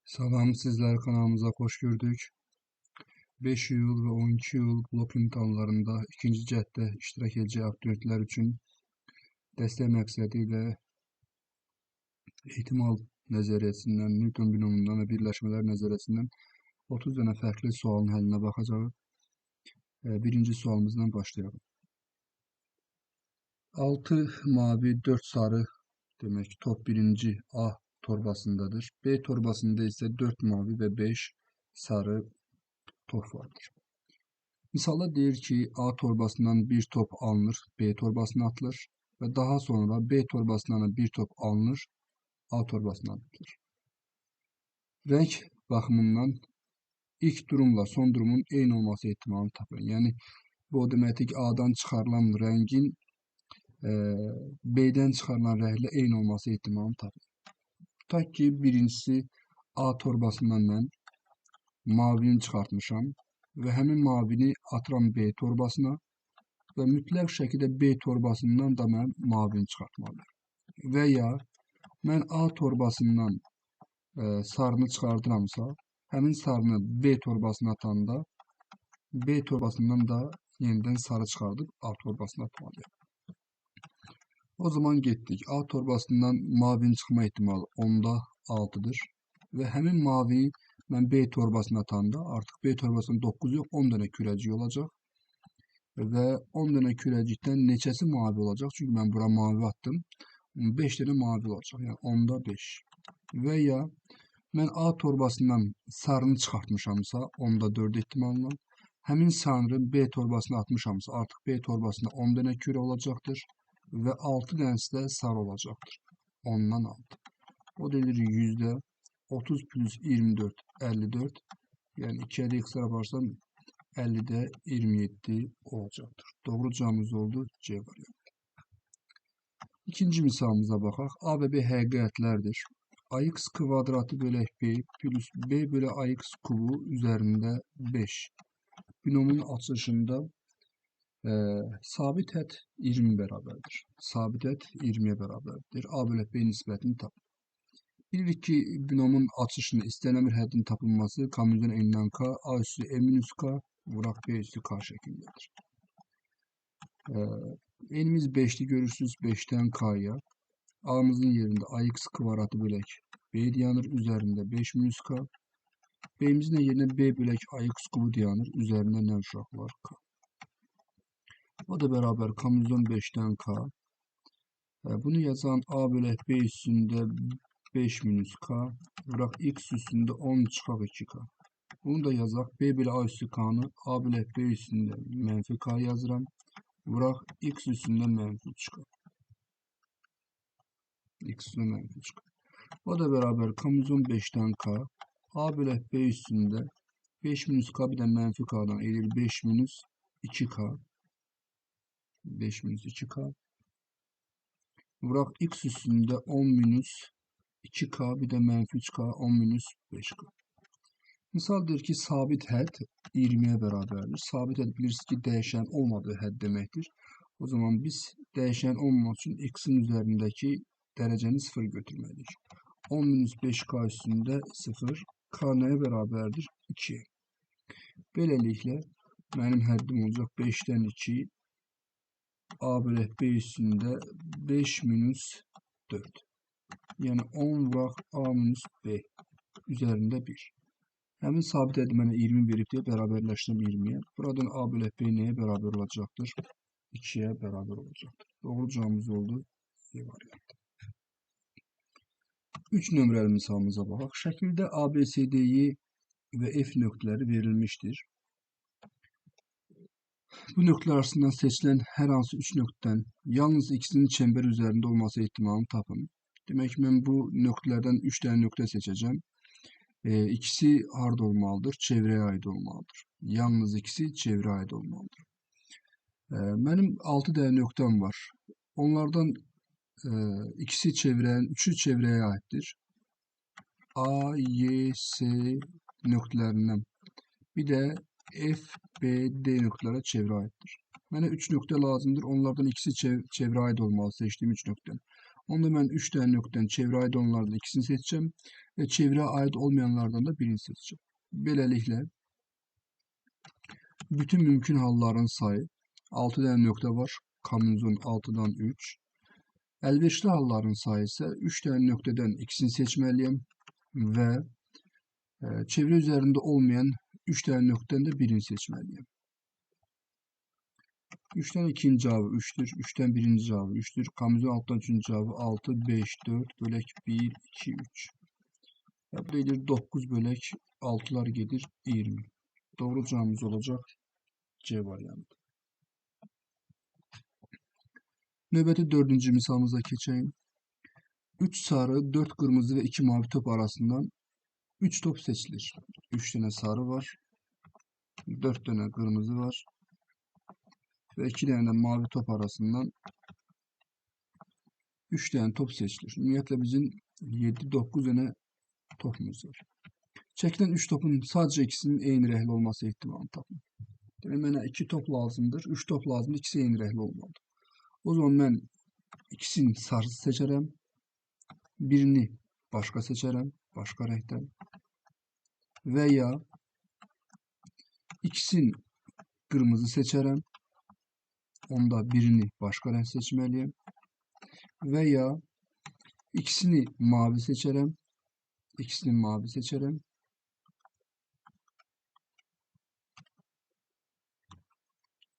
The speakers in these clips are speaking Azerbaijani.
Salam, sizler kanalımıza hoş gördük. 5 iyul ve 12 iyul blok imtahanlarında ikinci cəhdə iştirak edəcək abituriyentlər üçün dəstək məqsədi ilə ehtimal nəzəriyyəsindən, Newton binomundan və birləşmələr nəzəriyyəsindən 30 dənə fərqli sualın həllinə baxacağıq. Birinci sualımızdan başlayalım. 6 mavi, 4 sarı demək top birinci A torbasındadır. B torbasında isə 4 mavi və 5 sarı top vardır. Misalda deyir ki, A torbasından bir top alınır, B torbasına atılır ve daha sonra B torbasından bir top alınır, A torbasına atılır. Renk baxımından ilk durumla son durumun eyni olması ihtimalini tapın. Yani bu o deməkdir ki, A'dan çıxarılan rəngin B'dən çıxarılan rənglə eyni olması ihtimalini tapın. Tutaq ki, birincisi A torbasından mən mavini çıxartmışam və həmin mavini atıram B torbasına və mütləq şəkildə B torbasından da mən mavini çıxartmalıyım. Və ya mən A torbasından sarını çıxardıramsa, həmin sarını B torbasına atanda B torbasından da yenidən sarı çıxardıb A torbasına atmalıyım. O zaman getdik. A torbasından mavinin çıxma ihtimali 10'da 6'dır və həmin mavi mən B torbasına atanda artıq B torbasının 9 yox 10 dənə kürəcik olacaq. Və 10 dənə kürəcikdən neçəsi mavi olacaq? Çünki mən bura mavi attım. 5 dənə mavi olacaq. Yəni 10'da 5. Və ya mən A torbasından sarını çıxartmışamsa 10'da 4 ehtimalla, həmin sarını B torbasına atmışamsa artıq B torbasında 10 dənə kürə olacaqdır və 6 dənəsi də sarı olacaqdır. 10'dan 6. O da edir %30 plus 24 54. Yəni 2'ye de xsar yaparsam 50'de 27 olacaktır. Doğru cevabımız oldu C variantı. İkinci misalımıza baxaq. A ve B həqiqətlərdir. Ax kvadratı bölək B plus B bölü Ax kubu üzərində 5. Binomun açılışında sabit hədd 20 bərabərdir. Sabit hədd 20'ye bərabərdir. A bölü B nisbətini tapın. Bilirik ki, binomun açışını istənilən bir həddin tapılması kamuzun enindən K, A üssü E minus K, vuraq B üssü K şəklindedir. Enimiz 5'li görürsünüz 5'ten K'ya. A'mızın yerində Ax kvadratı bölək B dayanır, üzərində 5 minus K. B'mizin yerine B bölək Ax kubu dayanır, üzərində nə uşaq var? K. O da beraber kamuzun 5'ten K. Bunu yazan A bölək B üstündə 5 minus K, bırak X üstünde 10 çıxaq 2K. Bunu da yazaq. B bölü A üstü K'nı A bölü B üstünde mənfi K yazıram. Bırak X üstünde mənfi 3K. X üstünde mənfi 3K. O da beraber kamuzun 5'ten K. A bölü B üstünde 5 minus K bir de mənfi K'dan elir 5 minus 2K. 5 minus 2K. Bırak X üstünde 10 minus 2K bir de mənfi 3K 10 minus 5K. Misal deyir ki, sabit hədd 20'ye bərabərdir. Sabit hədd bilirsiniz ki, dəyişən olmadığı hədd deməkdir. O zaman biz dəyişən olmamaq üçün X'in üzərindəki dərəcəni 0 götürməliyik. 10 minus 5K üstündə 0. K nəyə bərabərdir? 2'ye. Beləliklə, mənim həddim olacaq 5'ten 2. A bölü B üstündə 5 minus 4. Yani 10 vuraq A minus B üzerinde 1. Həmin sabit hədd mənə 20 verib deyə bərabərləşdirəm 20'ye. Buradan A bölü B nəyə bərabər olacaqdır? 2'ye bərabər olacaqdır. Doğru cevabımız oldu C variantı. 3 nömrəli misalımıza baxaq. Şəkildə A, B, C, D-yi və F nöqtələri verilmişdir. Bu nöqtələr arasından seçilen hər hansı 3 nöqtədən yalnız ikisinin çember üzərində olması ehtimalını tapın. Demək mən bu nöqtələrdən 3 tane nöqtə seçeceğim. İkisi harda olmalıdır? Çevreye ait olmalıdır. Yalnız ikisi çevreye ait olmalıdır. Benim 6 tane nöqtem var. Onlardan ikisi çevreye, üçü çevreye aittir. A, Y, S nöqtələrindən bir de F, B, D nöqtələrə çevrə aittir. Mənə 3 nöqtə lazımdır. Onlardan ikisi çevrə ait olmalı seçtiğim 3 nöqtə. Onda mən 3 dənə nöqtənin çevrəyə aid olanlardan ikisini seçeceğim və çevrəyə aid olmayanlardan da birini seçeceğim. Beləliklə, bütün mümkün halların sayı 6 dənə nöqtə var. Kombinizon 6-dan 3. Əlverişli halların sayı isə 3 dənə nöqtədən ikisini seçməliyəm və çevrə üzərində olmayan 3 dənə nöqtədən də birini seçməliyəm. 3'ten ikinci cevabı 3'tür. 3'ten birinci cevabı 3'tür. Kombinizon 6'dan üçüncü cevabı 6, 5, 4 bölek 1, 2, 3. Ya bu da gelir 9 bölek 6'lar gelir 20. Doğru cevabımız olacak C variantı. Növbəti 4-cü misalımıza keçəyim. 3 sarı, 4 kırmızı ve 2 mavi top arasından 3 top seçilir. 3 tane sarı var. 4 tane kırmızı var. Ve 2 tane de mavi top arasından 3 tane top seçilir. Ümumiyyətlə bizim 7-9 tane topumuz var. Çekilen 3 topun sadece ikisinin eyni renkli olması ihtimalini tapın. Demek mənə 2 top lazımdır, 3 top lazımdır, ikisi eyni renkli olmalıdır. O zaman mən ikisini sarısı seçərəm, birini başka seçərəm, başka renkten veya ikisini kırmızı seçərəm, onda birini başka renk seçmeliyim veya ikisini mavi seçərəm, ikisini mavi seçərəm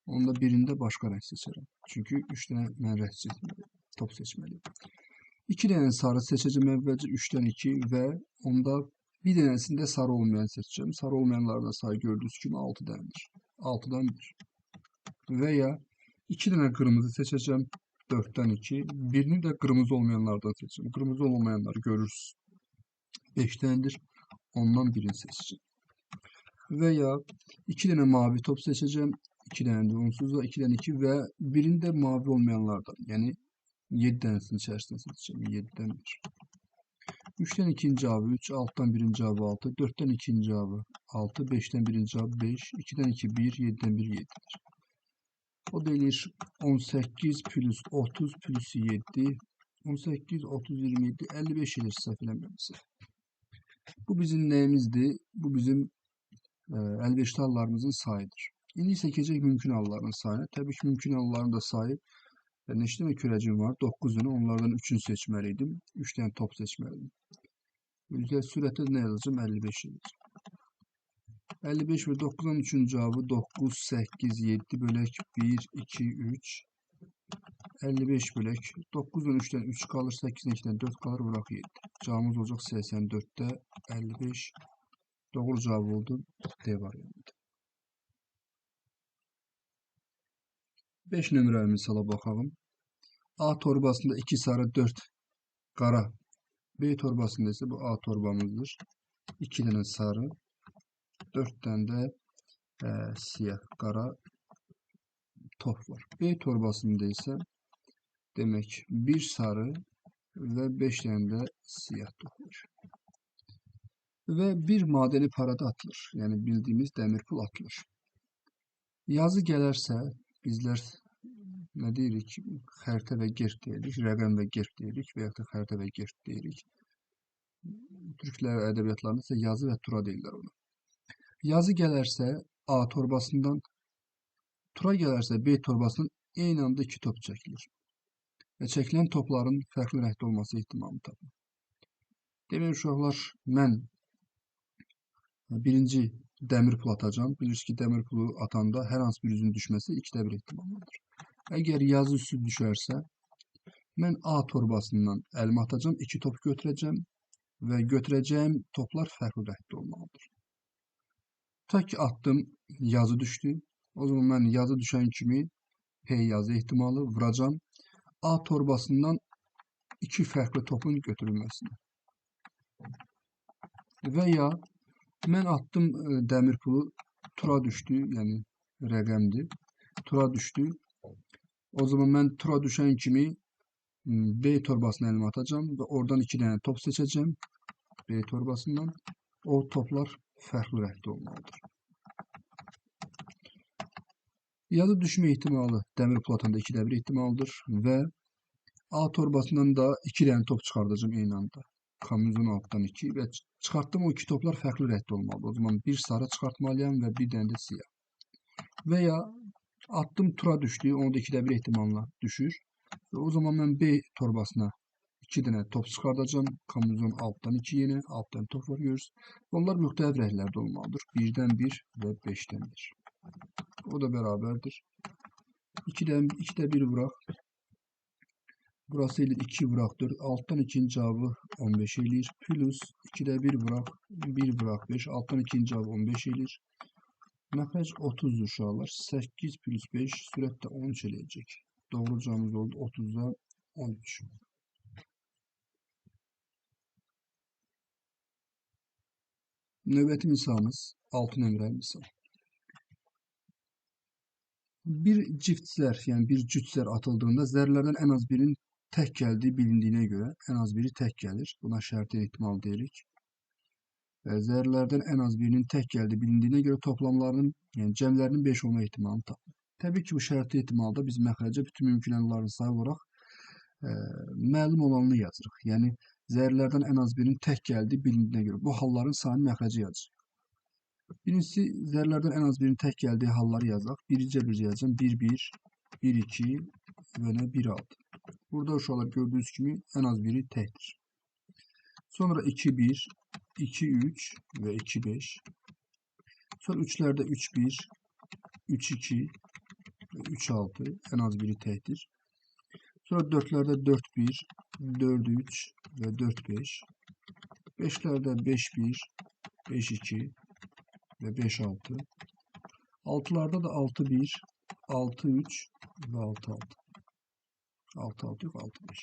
onda birinde başka renk seçerim. Çünkü 3 tane ben renk seçmeliyim, top seçmeliyim. 2 tane sarı seçeceğim evvelce 3'ten 2 ve onda bir tanesinde sarı olmayan seçeceğim. Sarı olmayanlarda sayı gördüğünüz gibi 6 tanedir. 6'dan 1. Veya 2 tane kırmızı seçeceğim. 4'ten 2. Birini de kırmızı olmayanlardan seçeceğim. Kırmızı olmayanları görürüz. 5 tanedir. Ondan birini seçeceğim. Veya 2 tane mavi top seçeceğim. 2 tane de unsuzla 2'den 2 ve birinde mavi olmayanlardan yani 7 tanesinin içerisinde seçeceğim. 7'den 1. 3'ten ikinci cevabı 3, 6'dan birinci cevabı 6, 4'ten ikinci cevabı 6, 5'ten birinci cevabı 5, 2'den 2 1, 7'den 1 7'dir. O delir 18 plus 30 plus 7, 18, 30, 27, 55 gelir səhv eləmirəmsə. Bu bizim neyimizdir? Bu bizim əlverişli hallarımızın sayıdır. İndi isə keçək mümkün halların sayına. Təbii ki, mümkün halların da sayı neçə dənə kürəcim var? 9 dənə. Onlardan 3'ünü seçməliydim. 3 tane top seçməliydim. Yüzde sürətdə nə yazacağım? 55 yazacağım. 55 ve 9'dan 3'ün cevabı 9, 8, 7 bölek 1, 2, 3. 55 bölek 9'dan 3'ten 3 kalır, 8'den 2'den 4 kalır, bırak 7. Cevabımız olacak 84'te 55. Doğru cevap oldu. D variantı. 5 nömrəli misala baxalım. A torbasında 2 sarı 4 qara. B torbasında ise bu A torbamızdır. 2 tane sarı, 4 tane de siyah qara top var. B torbasında ise demek 1 sarı ve 5 tane de siyah top var. Ve bir madeni parada atılır. Yani bildiğimiz demir pul atılır. Yazı gelirse bizler ne deyirik? Xəritə ve gert deyirik, rəqəm ve gert deyirik veya da xəritə ve gert deyirik. Türklər ədəbiyyatlarında ise yazı ve tura deyirlər ona. Yazı gelirse A torbasından, tura gelirse B torbasından eyni anda 2 top çekilir. Ve çekilen topların farklı renkte olması ihtimalini tapın. Demək uşaqlar, mən birinci dəmir pul atacağım. Bilirsiniz ki, dəmir pulu atanda hər hansı bir üzün düşməsi 2'də 1 ehtimallıdır. Əgər yazı üstü düşərsə, mən A torbasından əlimə atacağım, 2 top götürəcəm və götürəcəyim toplar fərqli rəngdə olmalıdır. Ta ki attım, yazı düşdü. O zaman mən yazı düşən kimi P yazı ehtimalı vuracağım. A torbasından 2 fərqli topun götürülməsini. Veya mən attım dəmir pulu, tura düşdü, yəni rəqəmdir. Tura düşdü. O zaman mən tura düşən kimi B torbasına əlimə atacağım və oradan 2 dənə top seçəcəm. B torbasından. O toplar fərqli rəngdə olmalıdır. Yazı düşmə ihtimalı dəmir pul atanda 2'də 1 ehtimalıdır və A torbasından da 2 dənə top çıxardacağım eyni anda. Kamyuzun altdan 2 və çıxartdığım o 2 toplar fərqli rəngdə olmalı. O zaman bir sarı çıxartmalıyam və bir dənə də siyah. Və ya attım tura düşdü, onu da 2-də 1 ehtimalla düşür. Və o zaman mən B torbasına 2 dənə top çıxardacağım. Kamyuzun altdan 2 yenə, altdan top var görürsünüz. Onlar müxtəlif rənglərdə olmalıdır. 1-dən 1 və 5-dən 1. O da bərabərdir. 2'də 1 vuraq. Burası ilə 2 vuraq 4. Altdan 2'nin cavabı 15 eləyir. Plus 2'də 1 vuraq. 1 vuraq 5. Altdan 2'nin cavabı 15 eləyir. Məxrəc 30 uşaqlar. 8 plus 5 sürətdə 13 eləyəcək. Doğru cavabımız oldu 30'a 13. Növbəti misalımız 6 nömrəli misal. Bir cütlər, yəni bir cütlər atıldığında zərlərdən ən az birinin tək gəldiyi bilindiyinə görə ən az biri tək gəlir. Buna şərti ehtimal deyirik. Zərlərdən ən az birinin tək gəldiyi bilindiyinə görə toplamlarının, yəni cəmlərinin 5 olma ehtimalını tapın. Təbii ki, bu şərti ehtimalda biz məxrəcə bütün mümkün halların sayı olaraq məlum olanını yazırıq. Yəni zərlərdən ən az birinin tək gəldiyi bilindiyinə görə bu halların sayını məxrəcə yazırıq. Birincisi, zərlərdən ən az birinin tək gəldiyi halları yazaq. Biricə yazacağım. 1-1, 1-2 və nə 1-6. Burada uşaqlar gördüyünüz kimi ən az biri təkdir. Sonra 2-1, 2-3 və 2-5. Sonra 3'lərdə 3-1, 3-2 və 3-6 ən az biri təkdir. Sonra 4'lərdə 4-1, 4-3 və 4-5. 5'lərdə 5-1, 5-2 və 5-6. 6'larda da 6-1, 6-3 və 6-6. 6-6 yox, 6-5.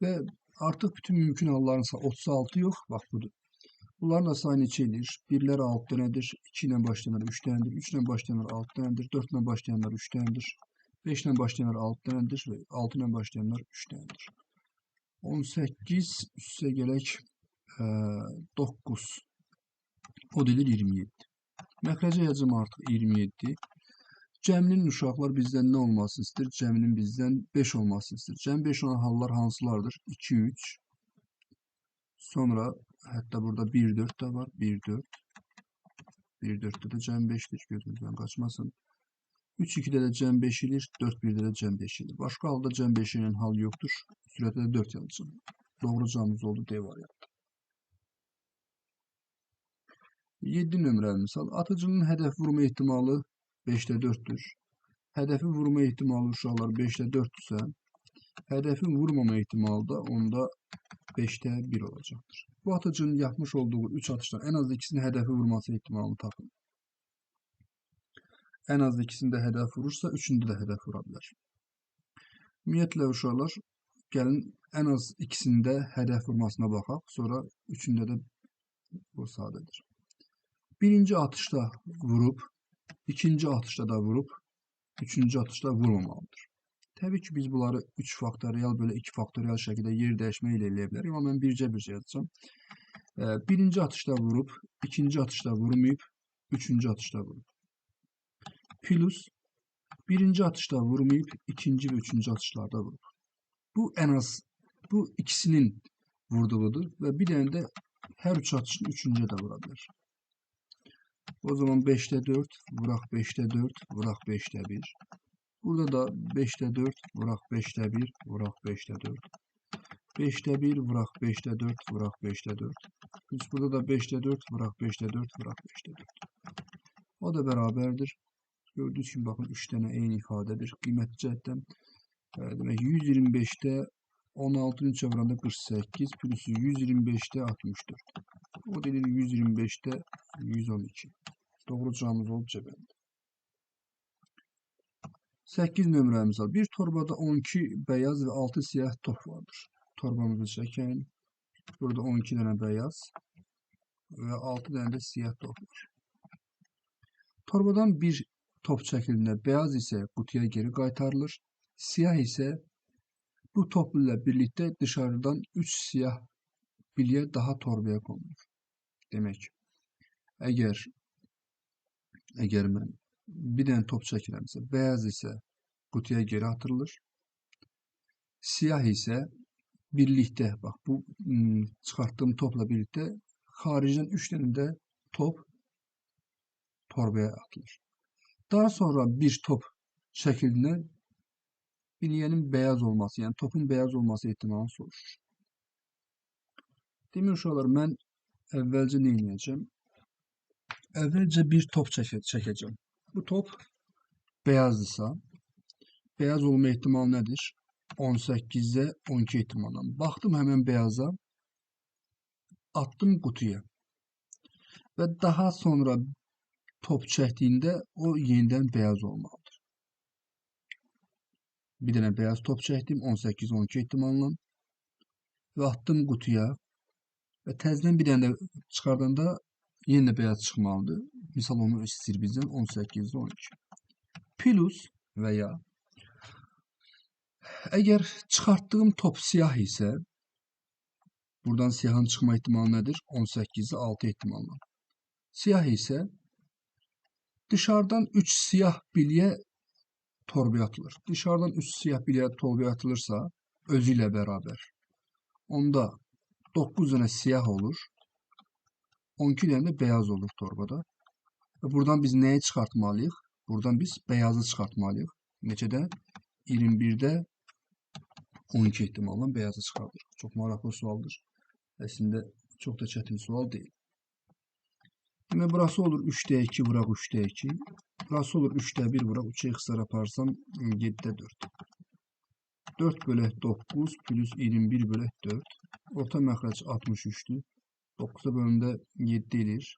Və artıq bütün mümkün halların sayı 36 yox, bax budur. Bunların da sayı neçə edir? 1'lər 6 dənədir, 2 ilə başlayanlar 3 dənədir, 3 ilə başlayanlar 6 dənədir, 4 ilə başlayanlar 3 dənədir, 5 ilə başlayanlar 6 dənədir və 6 ilə başlayanlar 3 dənədir. 18 üstə gələk 9. O dedir 27. Məxrəcə yazacağım artıq 27. Cəminin uşaqlar bizdən nə olmasını istəyir? Cəminin bizdən 5 olmasını istəyir. Cəm 5 olan hallar hansılardır? 2, 3. Sonra hətta burada 1, 4 də var. 1, 4. 1, 4'də də cəm 5'dir. Gözünüzdən qaçmasın. 3, 2'də də cəm 5 ilir. 4, 1'də də cəm 5 ilir. Başqa halda cəm 5'inin hal yoxdur. Sürətdə də 4 yazacağım. Doğru cavabımız oldu D variantı. 7 nömrəli misal. Atıcının hədəf vurma ehtimalı 5'də 4'dür. Hədəfi vurma ehtimalı uşaqlar 5'də 4'dürsə, hədəfin vurmama ehtimalı da onda 5'də 1 olacaqdır. Bu atıcının yapmış olduğu 3 atışdan ən az ikisini hədəfi vurması ehtimalını tapın. Ən az ikisində hədəf vurursa, üçündə də hədəf vura bilər. Ümumiyyətlə uşaqlar, gəlin ən az ikisində hədəf vurmasına baxaq, sonra üçündə də bu sadədir. Birinci atışda vurub, ikinci atışda da vurub, üçüncü atışda vurmamalıdır. Təbii ki, biz bunları 3 faktorial bölü 2 faktorial şəkildə yer dəyişmə ilə eləyə bilərik, amma mən bircə yazacağım. Birinci atışda vurub, ikinci atışda vurmayıb, üçüncü atışda vurub. Plus, birinci atışda vurmayıb, ikinci və üçüncü atışlarda vurub. Bu ən az, bu ikisinin vurduğudur və bir dənə də hər üç atışın üçüncü də vura bilər. O zaman 5'də 4, vuraq 5'də 4, vuraq 5'də 1. Burada da 5'də 4, vuraq 5'də 1, vuraq 5'də 4. 5'də 1, vuraq 5'də 4, vuraq 5'də 4. Biz burada da 5'də 4, vuraq 5'də 4, vuraq 5'də 4. O da bərabərdir. Gördüyünüz kimi, baxın, 3 dənə eyni ifadədir. Qiymətli cəhətdən demək 125'də 16'nın 3'ə vuranda 48, plus 125'də 64. O dedir 125'də 112. Doğru cavabımız oldu C bəndi. 8 nömrəli misal. Bir torbada 12 beyaz və 6 siyah top vardır. Torbamızı çəkək. Burada 12 dənə beyaz və 6 dənə də siyah top var. Torbadan bir top çəkildiğinde beyaz isə qutuya geri qaytarılır. Siyah isə bu top ilə birlikdə dışarıdan 3 siyah bilye daha torbaya konulur. Demək, əgər mən bir dənə top çəkirəmsə, beyaz isə qutuya geri atılır. Siyah ise birlikte, bak bu çıkarttığım topla birlikte haricden 3 tane de top torbaya atılır. Daha sonra bir top şeklinde bilyenin beyaz olması, yani topun beyaz olması ihtimali soruşur. Demin uşaqlar, mən əvvəlcə nə edəcəm? Əvvəlcə bir top çəkəcəm. Bu top beyazdırsa, beyaz olma ihtimali nədir? 18'de 12 ihtimalından. Baxdım həmin beyaza, attım qutuya və daha sonra top çəkdiyində o yenidən beyaz olmalıdır. Bir dənə beyaz top çəkdim 18-12 ihtimalla və attım qutuya və təzədən bir dənə də çıxardanda yenə də beyaz çıxmalıdır. Misal onu istəyir bizdən 18'de 12. Plus veya əgər çıxartdığım top siyah isə, buradan siyahın çıxma ihtimali nədir? 18'de 6 ihtimalla. Siyah ise dışarıdan 3 siyah bilye torbaya atılır. Dışarıdan 3 siyah bilye torbaya atılırsa özüyle beraber onda 9 tane siyah olur. 12 tane de beyaz olur torbada. Ve buradan biz neyi çıkartmalıyız? Buradan biz beyazı çıkartmalıyız. Neçədə? 21'de 12 ihtimalla beyazı çıkartır. Çok maraqlı sualdır. Aslında çok da çətin sual değil. Demək, burası olur 3'də 2 vuraq 3'də 2. Burası olur 3'də 1 vuraq 3'ə xısar aparsam 7'də 4. 4 bölək 9 plus 21 bölək 4. Orta məxrəc 63'dür. 9'a bölümdə 7 edir.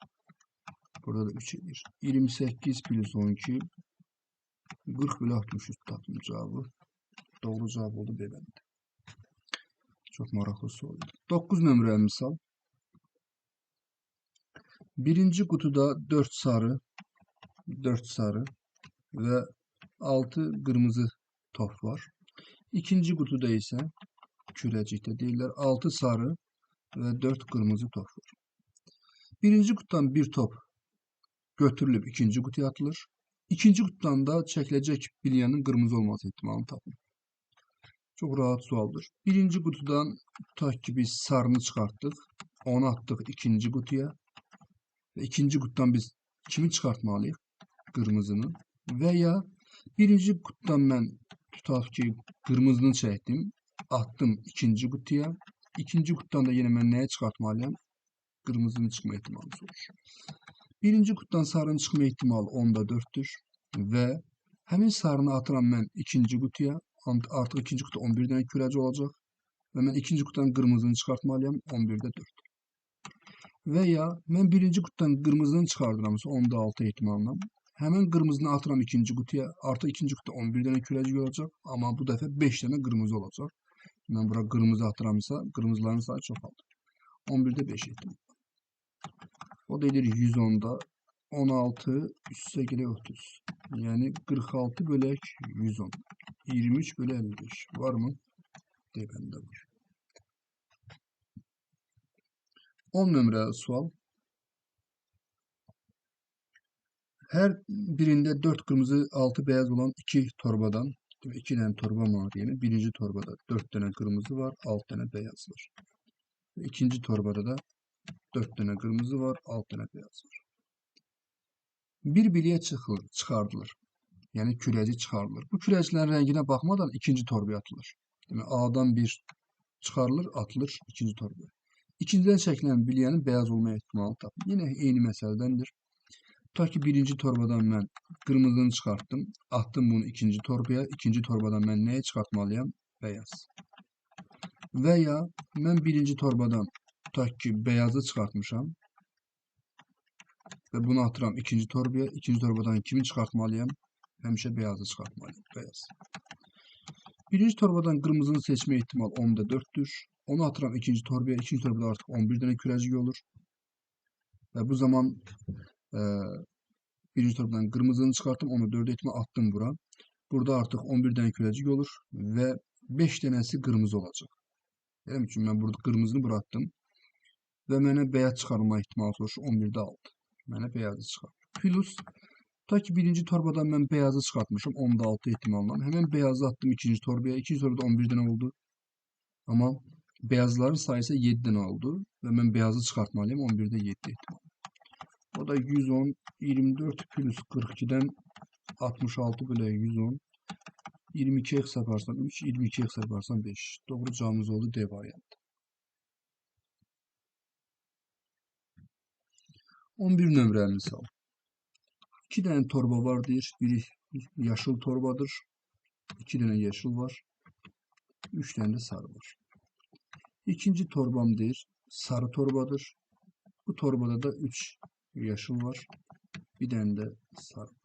Burada da 3 edir. 28 plus 12 40 bölək 63 tapdım cavabı. Doğru cavab oldu B bəndə. Çok maraqlı soru. 9 nömrəli misal. Birinci kutuda 4 sarı ve 6 kırmızı top var. İkinci kutuda ise kürecikte değiller. 6 sarı ve 4 kırmızı top var. Birinci kutudan bir top götürülüp ikinci kutuya atılır. İkinci kutudan da çekilecek bilyenin kırmızı olması ihtimalini tapın. Çok rahat sualdır. Birinci kutudan tak ki biz sarını çıkarttık. Onu attık ikinci kutuya. Ve ikinci kutudan biz kimi çıkartmalıyız? Kırmızını. Veya birinci kutudan ben tutak ki kırmızını çektim. Attım ikinci kutuya. İkinci kutudan da yine ben neye çıkartmalıyım? Kırmızının çıkma ihtimali olur. Birinci kutudan sarının çıkma ihtimali 10'da 4'tür. Ve hemen sarını atıram ben ikinci kutuya. Artık ikinci kutu 11'den küreci olacak. Ve ben ikinci kutudan kırmızını çıkartmalıyım 11'de 4. Veya ben birinci kutudan kırmızını çıkardıramsa 10'da 6 ihtimalle. Hemen kırmızını atıram ikinci kutuya. Artık ikinci kutu 11 tane küreci olacak. Ama bu defa 5 tane kırmızı olacak. Ben buraya kırmızı atıramsa kırmızıların sayı çok aldı. 11'de 5 ihtimal. O da edir 110'da 16 üstə gələ 30. Yani 46 bölək 110. 23 bölü 55. Var mı? D bəndə var. 10 nömrəli sual. Her birinde 4 kırmızı 6 beyaz olan 2 torbadan 2 tane torba var diyelim. Birinci torbada 4 tane kırmızı var, 6 tane beyaz var. İkinci torbada da 4 tane kırmızı var, 6 tane beyaz var. Bir bilye çıkarılır. Yani küreci çıkarılır. Bu küreclerin rengine bakmadan ikinci torbaya atılır. Yani A'dan bir çıkarılır, atılır ikinci torbaya. İkinciden çekilen bilyenin beyaz olma ihtimali tabii. Yine aynı meseledendir. Ta ki birinci torbadan ben kırmızını çıkarttım. Attım bunu ikinci torbaya. İkinci torbadan ben neye çıkartmalıyım? Beyaz. Veya ben birinci torbadan ta ki beyazı çıkartmışam. Ve bunu atıram ikinci torbaya. İkinci torbadan kimi çıkartmalıyım? Həmişə beyazı çıkartmalıyım. Beyaz. Birinci torbadan kırmızını seçme ihtimal 10'da 4'tür. Onu atıram ikinci torbaya. İkinci torbada artık 11 tane kürecik olur. Ve bu zaman birinci torbadan kırmızını çıkarttım. Onu 4'e ihtimal attım bura. Burada artık 11 tane kürecik olur. Ve 5 tanesi kırmızı olacak. Dedim çünkü ben burada kırmızını bıraktım. Ve mənə beyaz çıkarma ihtimali olur. 11'de 6. Mənə beyazı çıxar. Plus Ta ki birinci torbadan mən beyazı çıxartmışım 10'da 6 ehtimalla. Hemen beyazı attım ikinci torbaya. İkinci torbada 11 dənə oldu. Ama beyazların sayısı 7 dənə oldu. Ve mən beyazı çıxartmalıyım 11'de 7 ehtimal. O da 110, 24 plus 42'den 66 bölü 110. 22'ye hesaplarsan 3, 22'ye hesaplarsan 5. Doğru cevabımız oldu D variantı. 11 nömrəli misal. 2 dənə torba var deyir. Biri yaşıl torbadır. 2 dənə yeşil var. 3 dənə də sarı var. İkinci torbam deyir. Sarı torbadır. Bu torbada da 3 yaşıl var. Bir dənə də sarı var.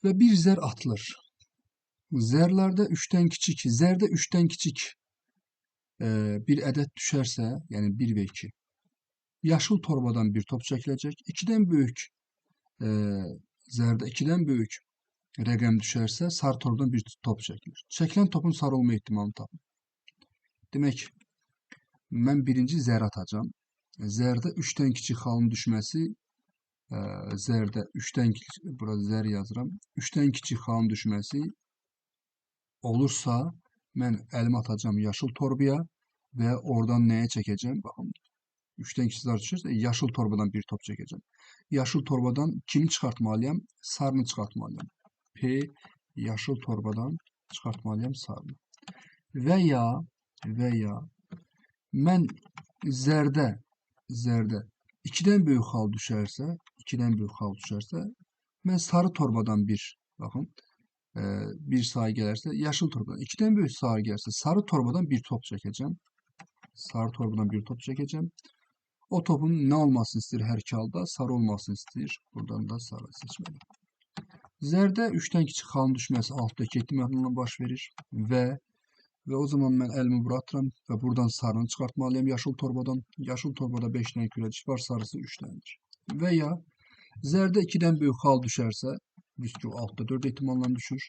Ve bir zər atılır. Zərlərdə 3'ten kiçik, zərdə 3'ten kiçik bir ədəd düşərsə, yəni 1 və 2. Yaşıl torbadan bir top çəkiləcək. 2'den böyük zərdə 2'den böyük rəqəm düşərsə, sarı torbadan bir top çəkilir. Çəkilən topun sarı olma ehtimalını tapın. Demək, mən birinci zər atacağım. Zərdə 3'ten kiçik xalın düşməsi, zərdə 3'ten kiçik, burada zər yazıram. 3'ten kiçik xalın düşməsi olursa, mən əlimi atacağım yaşıl torbaya və oradan nəyə çəkəcəm? Baxın, 3'ten kiçik zər düşərsə, yaşıl torbadan bir top çəkəcəm. Yaşıl torbadan kimi çıxartmalıyam? Sarını çıxartmalıyam. P, yaşıl torbadan çıxartmalıyam sarını. Və ya mən zərdə 2'den böyük xal düşərsə, mən sarı torbadan baxın, bir sayı gələrsə, yaşıl torbadan 2'den böyük sayı gəlirsə, sarı torbadan bir top çəkəcəm. Sarı torbadan bir top çəkəcəm. O topun nə olmasını istəyir hər iki halda? Sarı olmasını istəyir. Buradan da sarı seçməliyim. Zərdə 3'ten kiçik xalın düşməsi alttaki ehtimalına baş verir və o zaman mən əlimi bura atıram və buradan sarını çıxartmalıyım yaşıl torbadan. Yaşıl torbada 5 dənə kürəcik var, sarısı 3 dənədir. Və ya zərdə 2'den böyük xal düşərsə, düzdür, altta 4 ehtimalla düşür.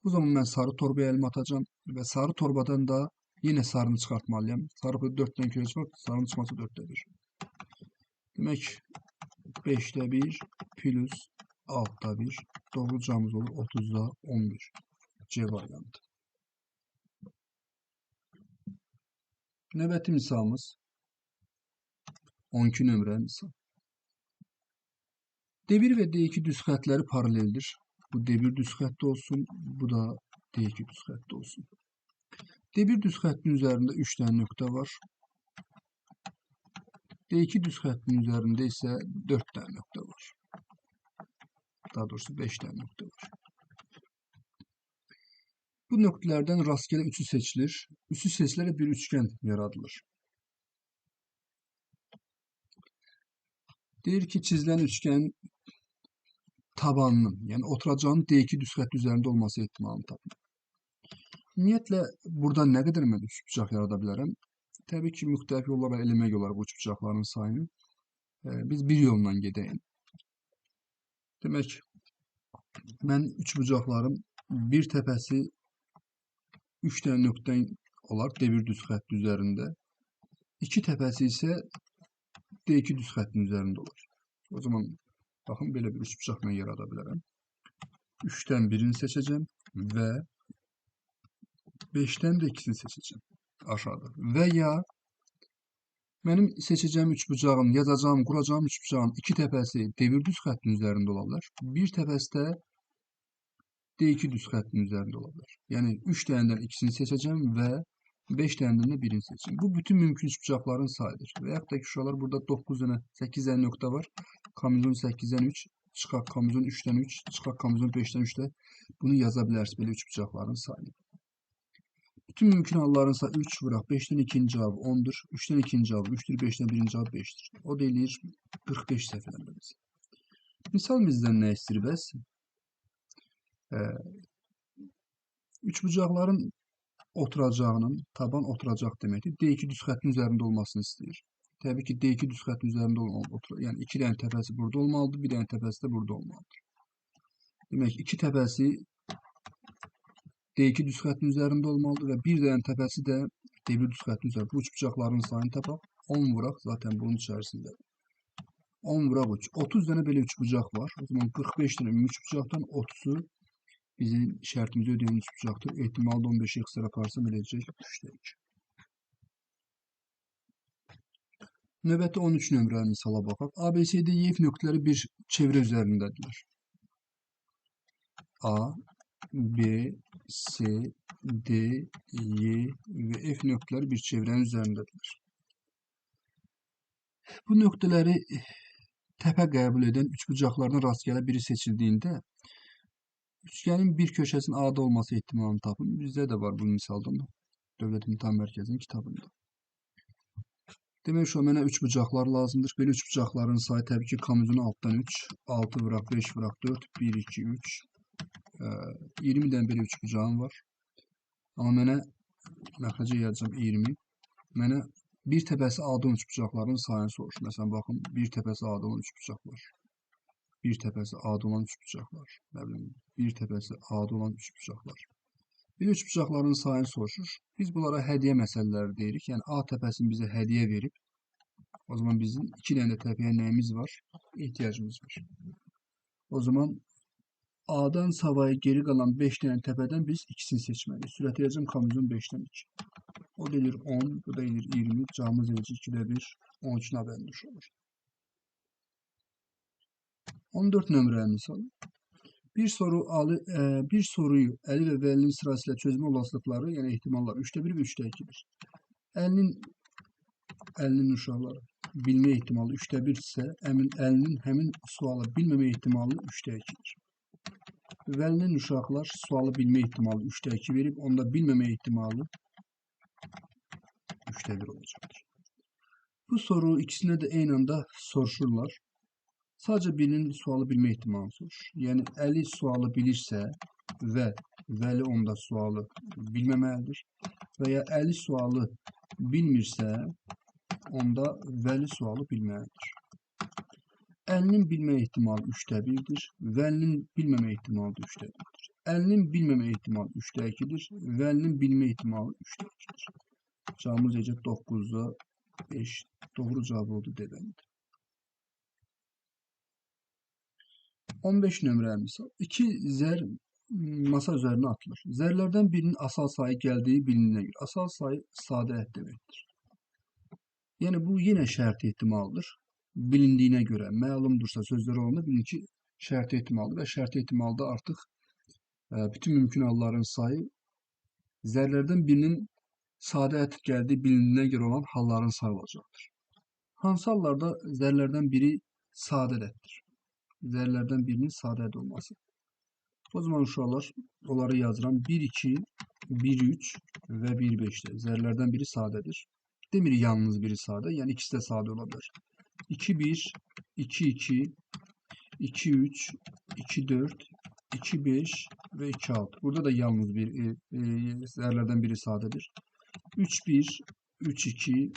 O zaman mən sarı torbaya əlimi atacağım və sarı torbadan da yine sarını çıxartmalıyım. Sarı 4 dənə kürəcik var, sarının çıxması 4'də 1. Demək, 5'də 1 plus 6'da 1. Doğru cevabımız olur 30'da 11. C variantı. Növbəti misalımız 12 nömrəli misal. D1 və D2 düz xətləri paraleldir. Bu D1 düz xətti olsun, bu da D2 düz xətti olsun. D1 düz xəttin üzərində 3 dənə nöqtə var. D2 düz xəttin üzərində isə 4 dənə nöqtə var. Daha doğrusu 5 dənə nöqtə var. Bu nöqtələrdən rastgele üçü seçilir. Üçü seçilərək bir üçgen yaradılır. Deyir ki, çizilən üçgen tabanının, yəni oturacağın D2 düz xətt üzərində olması ehtimalını tapın. Ümumiyyətlə, burada nə qədər mən üç bucaq yarada bilərəm? Təbii ki, müxtəlif yollara eləmək olar bu üç bucaqların sayını. Biz bir yolla gedəyim. Demək, mən üç bucaqların bir təpəsi 3 dənə nöqtə olar D1 düz xətti üzərində. 2 təpəsi isə D2 düz xəttin üzərində olur. O zaman baxın, belə bir üçbucaq mən yarada bilərəm. 3'dən birini seçəcəm və 5'dən də ikisini seçəcəm aşağıda. Və ya mənim seçəcəyim üçbucağın, yazacağım, quracağım üçbucağın 2 təpəsi D1 düz xəttin üzərində ola bilər. Bir təpəsi də D2 düz xəttin üzərində ola bilər. Yəni 3 dənədən ikisini seçəcəm və 5 dənədən də birini seçəcəm. Bu bütün mümkün üçbucaqların sayıdır. Və yaxud da ki, şuralar burada 9 dənə, 8 dənə nöqtə var. Kamizon 8-dən 3, çıxaq kamizon 3-dən 3, çıxaq kamizon 5-dən 3-də bunu yaza bilərsiniz belə üçbucaqların sayını. Bütün mümkün halların sayı 3 bıraq 5'dən 2'nin cavabı 10'dur. 3'dən 2'nin cavabı 3'dür. 5'dən 1'in cavabı 5'dir. O da eləyir 45 səhvələndə biz. Misal bizdən nə istəyir bəs? Üçbucaqların oturacağının, taban oturacaq deməkdir. D2 düz xəttin üzərində olmasını istəyir. Təbii ki, D2 düz xəttin üzərində olmalıdır. Yəni 2 dənə təpəsi burada olmalıdır, bir dənə təpəsi də burada olmalıdır. Demək, 2 təpəsi D2 düz xəttin üzərində olmalıdır və bir dənə təpəsi də D1 düz xəttin üzərində. Bu üçbucaqların sayını tapaq. 10 vuraq, zaten bunun içərisində 10 vuraq 3. 30 dənə belə üçbucaq var. O zaman 45 dənə üçbucaqdan 30'u bizim şərtimizi ödəyən üçbucaqdır. Ehtimal 15'i xısar aparsam eləcək 3'də 2. Növbəti 13 nömrəli misala baxaq. ABCD YF nöqtələri bir çevrə üzərindədirlər. A, B, C, D, Y və F nöqtələri bir çevrənin üzərindədirlər. Bu nöqtələri təpə qəbul edən üçbucaqlardan rastgele biri seçildiyində üçgenin bir köşəsinin A'da olması ehtimalını tapın. Bizdə də var bu misaldan. Dövlət İmtahan Mərkəzinin kitabında. Demək şu mənə üçbucaqlar lazımdır. Belə üçbucaqların sayı təbii ki komuzunu altdan 3, 6 vuraq, 5 vuraq, 4, 1, 2, 3, 20 dənə belə üçbucağım var. Amma mənə məxrəcə yazacağım 20. Mənə bir təpəsi A'da olan üçbucaqların sayını soruşur. Məsələn, baxın, bir təpəsi A'da olan üçbucaq var. Bir təpəsi A'da olan üçbucaq var. Nə bilim, bir təpəsi A'da olan üçbucaq var. Bir üçbucaqların sayını soruşur. Biz bunlara hədiyyə məsələləri deyirik. Yəni A təpəsini bizə hədiyyə verib. O zaman bizim 2 dənə də təpəyə nəyimiz var? İhtiyacımız var. O zaman A'dan savayı geri qalan 5 dənə təpədən biz ikisini seçməliyik. Sürətləyəcəm komuzun 5'dən 2. O da edir 10, bu da edir 20. Camımız eləcək 2'də 1, 13'ün bölünmüş olur. 14 nömrəli misal. Bir soruyu Əli və Vəlinin sırasıyla çözmə olasılıqları, yəni ehtimallar 3'də 1 və 3'də 2'dir. Əlinin uşaqları bilmə ehtimalı 3'də 1 isə, Əlinin həmin sualı bilməmə ehtimalı 3'də 2'dir. Vəlinin uşaqlar sualı bilmə ehtimalı 3'də 2 verib, onda bilməmə ehtimalı 3'də 1 olacaqdır. Bu soru ikisine de eyni anda soruşurlar. Sadəcə birinin sualı bilmə ehtimalını soruşur. Yəni Əli sualı bilirsə və Vəli onda sualı bilməməlidir. Və ya Əli sualı bilmirsə, onda Vəli sualı bilməlidir. Əlinin bilmə ehtimalı 3'də 1'dir. Vəlinin bilməmə ehtimalı 3'də 1'dir. Əlinin bilməmə ehtimalı 3'də 2'dir. Vəlinin bilmə ehtimalı 3'də 2'dir. Cavabımız necə 9'da 5. Doğru cavab oldu deməlidir. 15 nömrəli misal. 2 zər masa üzərinə atılır. Zərlərdən birinin asal sayı gəldiyi bilinənə görə. Asal sayı sadə ət deməkdir. Yəni bu yenə şərt ehtimaldır. Bilindiyinə görə, məlumdursa sözlər olanda bilin ki, şərt ehtimaldır və şərt ehtimalda artıq bütün mümkün halların sayı zərlərdən birinin sadə ət gəldiyi bilindiğine göre olan halların sayı olacaqdır. Hansı hallarda zərlərdən biri sadə ədəddir? Zərlərdən birinin sadə ədəd olması. O zaman uşaqlar, onları yazıram. 1, 2, 1, 3 və 1, 5'də. Zərlərdən biri sadədir. Demir yalnız biri sadə, yəni ikisi də sadə ola bilər. 2, 1, 2, 2, 2, 3, 2, 4, 2, 5 və 2, 6. Burada da yalnız bir zərlərdən biri sadədir. 3, 1, 3, 2,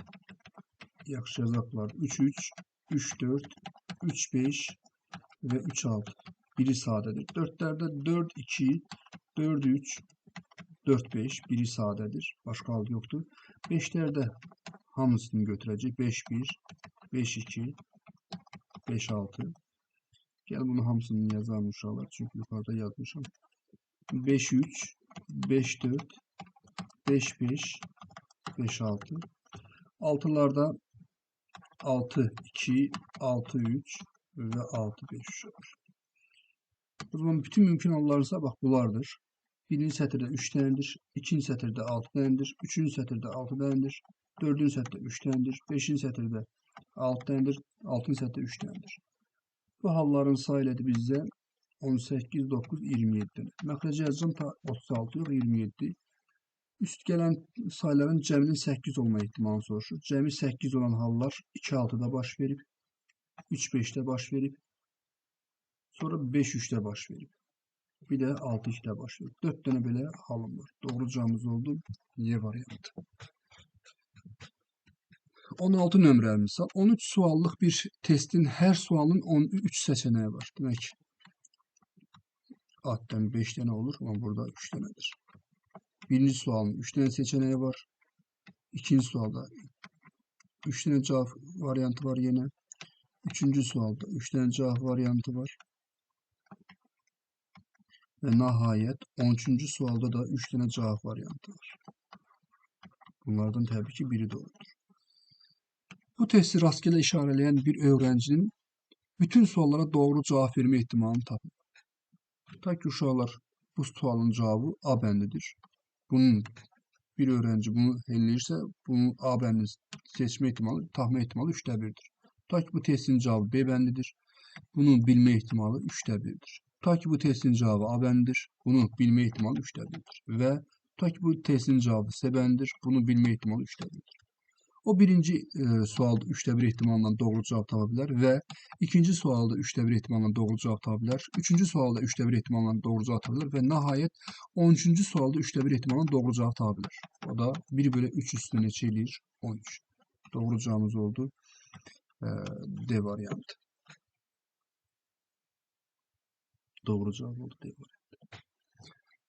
yaxşı yazaqlar. 3, 3, 3, 4, 3, 5 ve 3, 6. Biri sadədir. 4'lerde 4, 2, 4, 3, 4, 5. Biri sadədir. Başqa hal yoxdur. 5'lerde hamısını götürəcək. 5, 1, 5, 2, 5, 6. Gəl bunu hamısını yazalım uşaqlar. Çünki yuxarıda yazmışam. 5, 3, 5, 4, 5, 5, 5, 6. 6'larda 6, 2, 6, 3 ve 6, 5 uşaqlar. O zaman bütün mümkün hallarsa bax bunlardır. Birinci sətirdə 3 dənədir, ikinci sətirdə 6 dənədir, üçüncü sətirdə 6 dənədir, dördüncü sətirdə 3 dənədir, beşinci sətirdə 6 dənədir, altıncı sətirdə 3 dənədir. Bu halların sayı elədi bizdə 18, 9, 27 dənə. Məxrəcə yazacağım ta 36 yox 27. Üst gələn sayıların cəminin 8 olma ehtimalını soruşur. Cəmi 8 olan hallar 2, 6'da baş verib, 3, 5'də baş verib, sonra 5, 3'də baş verib. Bir de 6, 2'də baş verib. 4 dənə belə halım var. Doğru cavabımız oldu. Y variantı. 16 nömrəli misal. 13 suallıq bir testin hər sualın 13 seçeneği var. Demək addən 5 dənə olur, amma burada 3 dənədir. Birinci sualın 3 dənə seçeneği var. İkinci sualda 3 dənə cavab variantı var yenə. Üçüncü sualda 3 tane cevap varyantı var. Ve nihayet 13. sualda da 3 tane cevap varyantı var. Bunlardan tabii ki biri doğrudur. Bu testi rastgele işareleyen bir öğrencinin bütün sorulara doğru cevap verme ihtimalini tapın. Ta ki uşaqlar bu sualın cevabı A bəndidir. Bunun bir öğrenci bunu elləyirsə, bunu A bəndini seçme ihtimali, tahmin ihtimali 3'te 1'dir. Ta ki bu testin cevabı B bəndidir. Bunun bilme ihtimali 3'te 1'dir. Ta ki bu testin cevabı A bəndidir. Bunu bilme ihtimali 3'te 1'dir. Ve ta ki bu testin cevabı C bəndidir. Bunu bilme ihtimali 3'te 1'dir. O birinci sualda 3'te 1 ihtimalle doğru cevap tapabilir ve ikinci sualda 3'te 1 ihtimalle doğru cevap tapabilir. Üçüncü sualda 3'te 1 ihtimalle doğru cevap tapabilir ve nihayet 13. sualda 3'te 1 ihtimalle doğru cevap tapabilir. O da 1 bölü 3 üstüne neçə eləyir? 13. Doğru cevabımız oldu. D variantı. Doğru cevap oldu D variantı.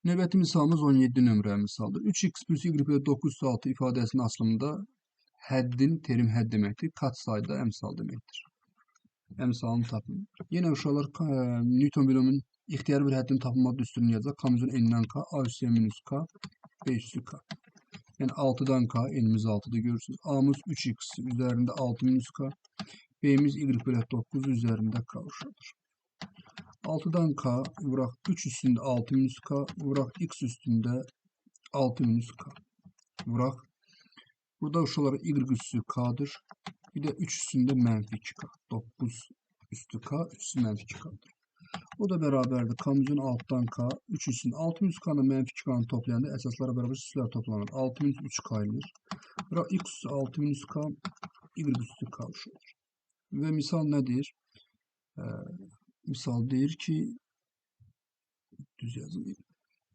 Növbəti misalımız 17 nömrəli misaldır. 3x plus y bölü 9 6 ifadəsinin aslında həddin, terim hədd deməkdir. Katsayda əmsal deməkdir. Əmsalını tapın. Yine uşaqlar Newton bölümün ixtiyari bir həddin tapılmadığı üstünlüyü yazacaq. K üzrə n-dən k, a üstü minus k, b üstü k. Yəni 6'dan k, n'imiz 6'da görürsünüz. A'mız 3x üzerinde 6 minus k. B'miz y bölü 9 üzerinde k uşaqdır. 6'dan k vuraq 3 üstünde 6 minus k, vuraq x üstünde 6 minus k. Vuraq. Burada uşaqlar y üstü k'dır. Bir de 3 üstünde mənfi 2k. 9 üstü k, 3 üstü mənfi 2k'dır. O da beraberdir. K'mızın alttan k, 3 üstünde 6 minus k'nın mənfi 2k'nı toplayanda əsaslara beraber üstülər toplanır. 6 minus 3k edir. Bura x üstü 6 minus k, y üstü k olur. Ve misal nedir? Misal deyir ki, düz yazın.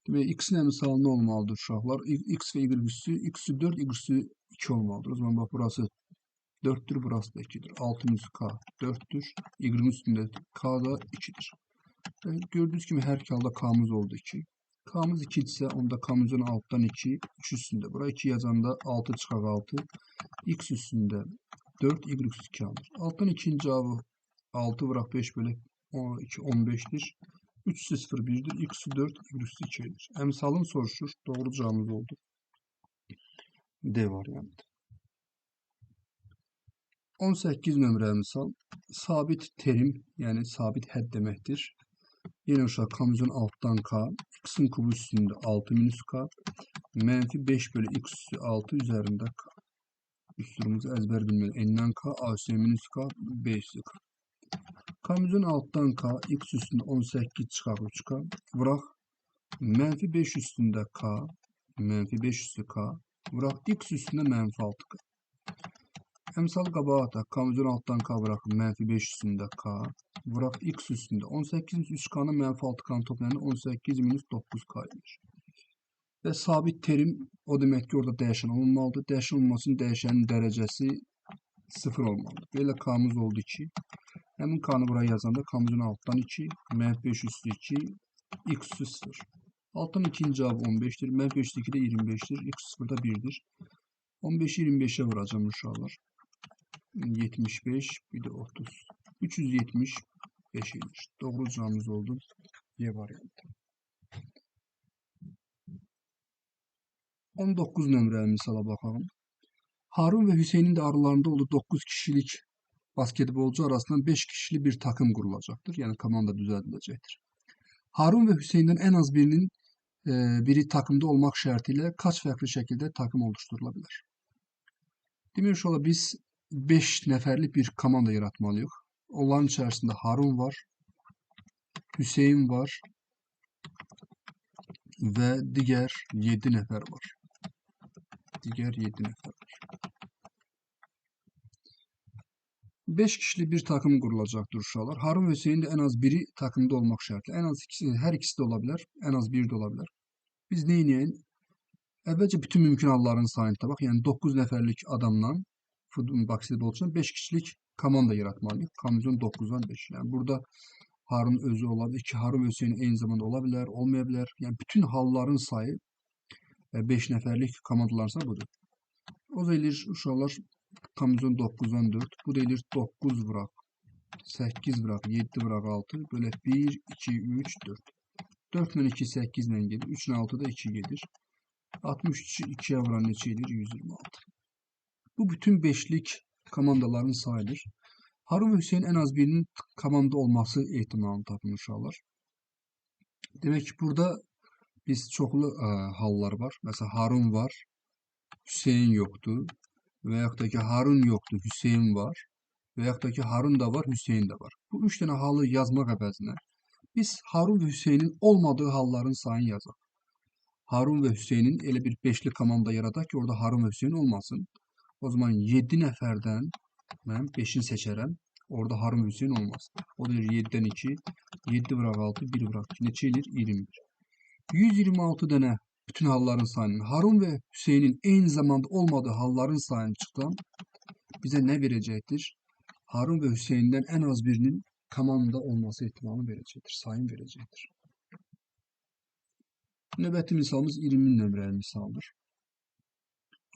Demek x'in misal ne olmalıdır uşaqlar? X ve y üstü, x üstü 4, y üstü 2 olmalıdır. O zaman bak burası 4'tür, burası da 2'dir. 6 minus k 4'tür. Y'nin üstünde k da 2'dir. Gördüğünüz gibi her iki halda k'mız oldu 2. K'mız 2 ise onda k'mızın alttan 2, 3 üstünde. Buraya 2 yazanda 6 çıkar 6. X üstünde 4, y üstü 2 alır. Alttan 2'nin cevabı 6 bırak 5 bölü 2, 15'tir. 3 üstü 0, 1'dir. X üstü 4, y üstü 2'dir. Emsalın soruşur. Doğru cevabımız oldu. D variantı. 18 nömrəli misal. Sabit terim, yani sabit hədd deməkdir. Yine uşaq k'mızın alttan k, x'in kubu üstünde 6 minus k, mənfi 5 bölü x üstü 6 üzerinde k. Üstürümüzü ezber bilmeli. N'den k, a üstü minus k, b üstü k. K'mızın alttan k, x üstünde 18 çıkar 3k. Bırak mənfi 5 üstünde k, mənfi 5 üstü k. Bırak x üstünde mənfi 6k. Emsal qabağa ataq. K'mızın alttan k bırakın. Mənfi 5 üstünde k. Bırak x üstünde. 18 3k'nın mənfi 6k'nı toplayanda 18 minus 9k edir. Ve sabit terim o demek ki orada dəyişən olmalıdır. Dəyişən olmasının dəyişənin derecesi 0 olmalıdır. Böyle k'mız oldu 2. Hemen k'nı buraya yazanda k'mızın alttan 2. Mənfi 5 üstü 2. X üstü 0. Alttan 2'nin cevabı 15'tir. Mənfi 5 üstü 2 de 25'tir. X 0 da 1'dir. 15'i 25'e vuracağım uşaqlar. 75 bir de 30. 375 edir. Doğru cevabımız oldu. Y variantı. 19 nömrəli misala bakalım. Harun ve Hüseyin'in de aralarında olduğu 9 kişilik basketbolcu arasından 5 kişili bir takım kurulacaktır. Yani komanda düzenlenecektir. Harun ve Hüseyin'den en az birinin biri takımda olmak şartıyla kaç farklı şekilde takım oluşturulabilir? Demek ki biz 5 neferlik bir komanda yaratmalıyıq. Onların içerisinde Harun var, Hüseyin var ve diğer 7 nefer var. Diğer 7 nefer var. 5 kişili bir takım kurulacaktır uşaqlar. Harun ve Hüseyin de en az biri takımda olmak şartıyla. En az ikisi, her ikisi de olabilir. En az biri de olabilir. Biz neyleyin? Əvvəlcə bütün mümkün halların sayını tabaq. Yəni 9 neferlik adamla basketbolçunun 5 kişilik komanda yaratmalıyıq. Komandamızın 9'dan 5. Yani burada Harun özü olabilir. 2 Harun ve Hüseyin aynı zamanda olabilir, olmayabilir. Yani bütün halların sayı 5 neferlik komandaların sayı budur. O da eləyir uşaqlar komandamızın 9'dan 4. Bu da eləyir 9 vuraq 8 bırak, 7 bırak 6. Böyle 1, 2, 3, 4. 4 ile 2, 8 ile gelir. 3 ile 6 da 2 gelir. 63'ü 2'ye vuran neçə edir? 126. Bu bütün beşlik komandaların sayıdır. Harun ve Hüseyin en az birinin komanda olması ihtimalini tapın uşaqlar. Demek ki burada biz çoxlu hallar var. Mesela Harun var, Hüseyin yoktu. Veyahut da ki Harun yoktu, Hüseyin var. Veyahut da ki Harun da var, Hüseyin de var. Bu üç tane halı yazmak əvəzinə biz Harun ve Hüseyin'in olmadığı halların sayını yazaq. Harun ve Hüseyin'in elə bir beşli komanda yaradaq ki, orada Harun ve Hüseyin olmasın. O zaman 7 nəfərdən mən 5'ini seçərəm. Orada Harun ve Hüseyin olmaz. O da 7'den 2, 7 bırak 6, 1 bırak 2. Neçə edir? 21. 126 dənə bütün halların sayını, Harun ve Hüseyin'in aynı zamanda olmadığı halların sayını çıxdan bize ne verecektir? Harun ve Hüseyin'den en az birinin komanda olması ihtimalini verecektir. Sayın verecektir. Növbəti misalımız 20 nömrəli misaldır.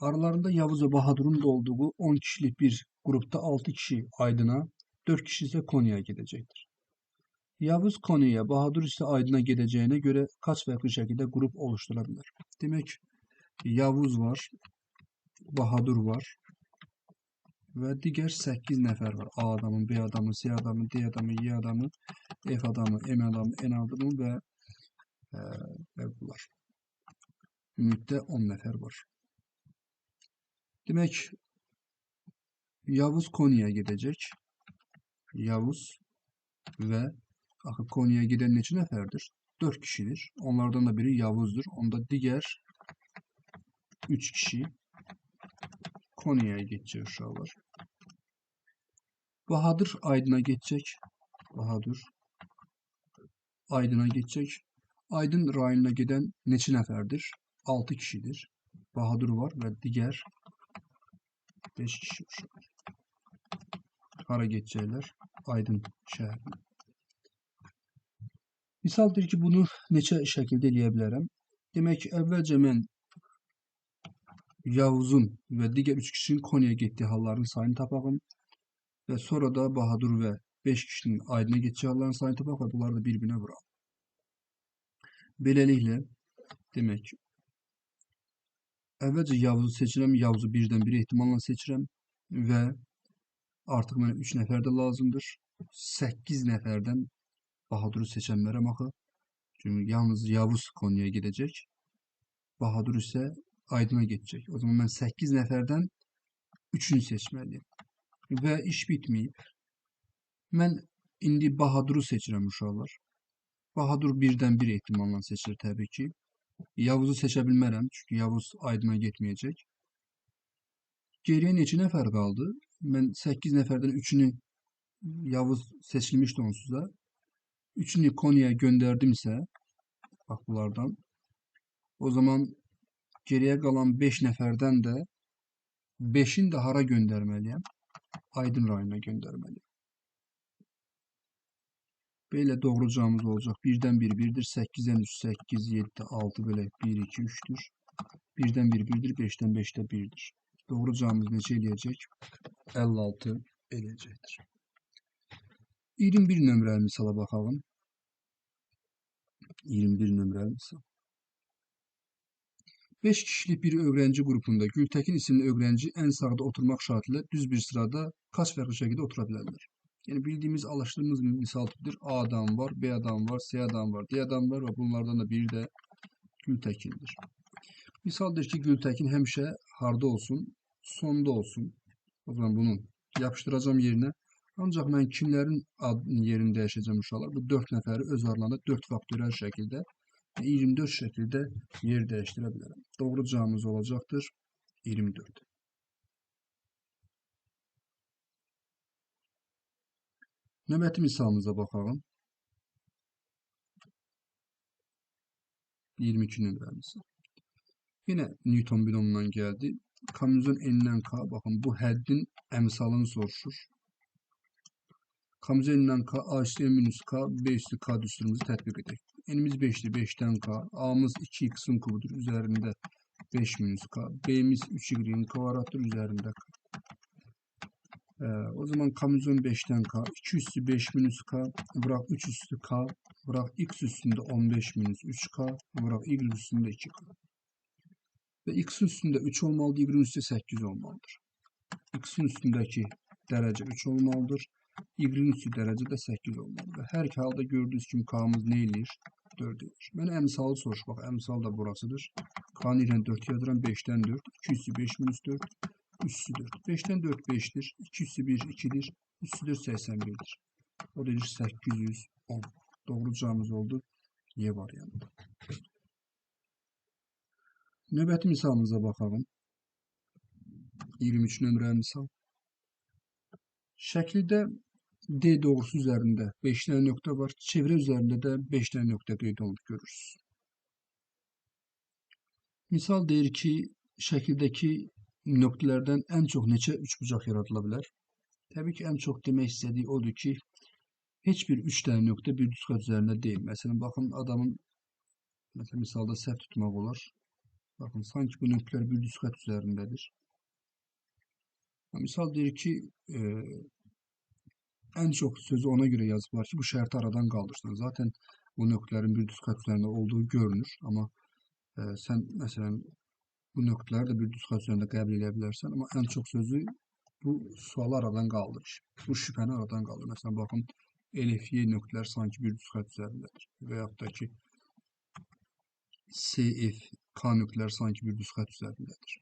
Aralarında Yavuz ve Bahadur'un da olduğu 10 kişilik bir grupta 6 kişi Aydın'a, 4 kişi ise Konya'ya gidecektir. Yavuz Konya'ya, Bahadur ise Aydın'a gideceğine göre kaç farklı şekilde grup oluşturabilir? Demek Yavuz var, Bahadur var ve diğer 8 nefer var. A adamı, B adamı, C adamı, D adamı, Y adamı, F adamı, M adamı, N adamı ve bunlar. Ümit'te 10 nefer var. Demek Yavuz Konya'ya gidecek. Yavuz ve Konya'ya giden neçə nəfərdir? 4 kişidir. Onlardan da biri Yavuzdur. Onda diğer 3 kişi Konya'ya geçecek uşaqlar. Bahadır Aydın'a geçecek. Bahadır Aydın'a geçecek. Aydın rayonuna giden neçə nəfərdir? 6 kişidir. Bahadır var ve diğer 5 kişi uşaqlar. Hara geçecekler? Aydın şəhərində. Misaldır ki, bunu neçə şəkildə eləyə bilərəm? Demək ki, əvvəlcə mən Yavuzun və digər 3 kişinin Konya'ya getdiyi halların sayını tapağım və sonra da Bahadur və 5 kişinin Aydın'a getdiyi halların sayını tapaq və bunları da bir-birinə vuraq. Beləliklə, demək ki, əvvəlcə Yavuzu seçirəm, Yavuzu birdən bir ehtimalla seçirəm və artıq mənə 3 nəfər də lazımdır. 8 nəfərdən Bahadur'u seçenlere axı. Çünkü yalnız Yavuz Konya'ya gidecek. Bahadur ise Aydın'a geçecek. O zaman ben 8 neferden 3'ünü seçmeliyim. Ve iş bitmeyip ben indi Bahadur'u seçirəm uşaqlar. Bahadur birdən bir ehtimalla seçilir tabii ki. Yavuz'u seçebilmərəm. Çünkü Yavuz Aydın'a getməyəcək. Geriye neçə nəfər qaldı? Ben 8 nəfərdən 3'ünü Yavuz seçilmişti onsuz da. 3'ünü Konya'ya gönderdimse bak bunlardan, o zaman geriye kalan 5 neferden de 5'in de hara göndermeliyim? Aydın rayonuna göndermeliyim. Böyle doğrucamız olacak. 1'den 1 1'dir. 8'den 3 8, 7, 6 böyle 1, 2, 3'tür. 1'den 1 1'dir. 5'ten 5 de 1'dir. Doğrucamız neçə eləyəcək? 56 eləyəcəkdir. 21 nömrəli misala bakalım. 21 nömrəli misal. 5 kişilik bir öğrenci grubunda Gültekin isimli öğrenci en sağda oturmak şartıyla düz bir sırada kaç farklı şekilde oturabilirler? Yani bildiğimiz, alıştırdığımız bir misal tipidir. A adam var, B adam var, C adam var, D adam var ve bunlardan da biri de Gültekin'dir. Misaldır ki Gültekin hemşe harda olsun, sonda olsun. O zaman bunu yapıştıracağım yerine. Ancak ben kimlerin yerini dəyişəcəm uşaqlar? Bu 4 nəfəri öz aralarında 4 faktörel şekilde 24 şekilde yer değiştirebilirim. Doğru cevabımız olacaktır 24. Növbəti misalımıza bakalım. 22 nömrəli misal. Yine Newton binomundan geldi. Kamuzun enindən K. Bakın bu həddin əmsalını soruşur. Kamuzun enindən K, A üstü M minus K, B üstü K düsturumuzu tətbiq edək. N'imiz 5'ti. 5'ten K. A'mız 2x'in kubudur. Üzerinde 5 minus K. B'miz 3y'in kvadratdır. Üzerinde K. O zaman kamizon 5'ten k, 2 üssü 5 minus k, bırak 3 üssü k, bırak x üstünde 15 minus 3k, bırak y üstünde 2k. Ve x'in üstünde 3 olmalıdır, y'nin üstü 8 olmalıdır. X'in üstündeki derece 3 olmalıdır. Y'nin üstü derece de 8 olmalıdır. Her iki halda gördüğünüz gibi k'mız ne edir? 4 edir. Ben emsalı soruş. Bak emsal da burasıdır. K'nın yerine 4 yazıram. 5'ten 4. 2 üssü 5 minus 4. Üssü 4. 5'ten 4 5'tir. 2 üssü 1 2'dir. Üssü 4 81'dir. O da 810. Doğru cevabımız oldu. Y variantı. Növbəti misalımıza bakalım. 23 nömrəli misal. Şəkildə D doğrusu üzərində 5 tane nöqtə var. Çevrə üzərində də 5 tane nöqtə qeyd olunub görürsünüz. Misal deyir ki, şəkildəki nöqtələrdən ən çox neçə üçbucaq yaradıla bilər? Təbii ki, ən çox demək istədiyi odur ki, heç bir 3 tane nöqtə bir düz xətt üzərində deyil. Məsələn, baxın adamın misalda səhv tutmaq olar. Bakın sanki bu nöqtələr bir düz xətt üzərindədir. Misal deyir ki, en çok sözü ona göre yazıblar ki bu şərti aradan qaldırsın. Zaten bu nöqtələrin bir düz xətt üzərində olduğu görünür. Amma sən məsələn bu nöqtələri də bir düz xətt üzərində qəbul edə bilərsən. Amma en çok sözü bu sualı aradan qaldırır. Bu şübhəni aradan qaldırır. Məsələn baxın elif, y nöqtələr sanki bir düz xətt üzərindədir. Və yaxud da ki CF, K nöqtələr sanki bir düz xətt üzərindədir.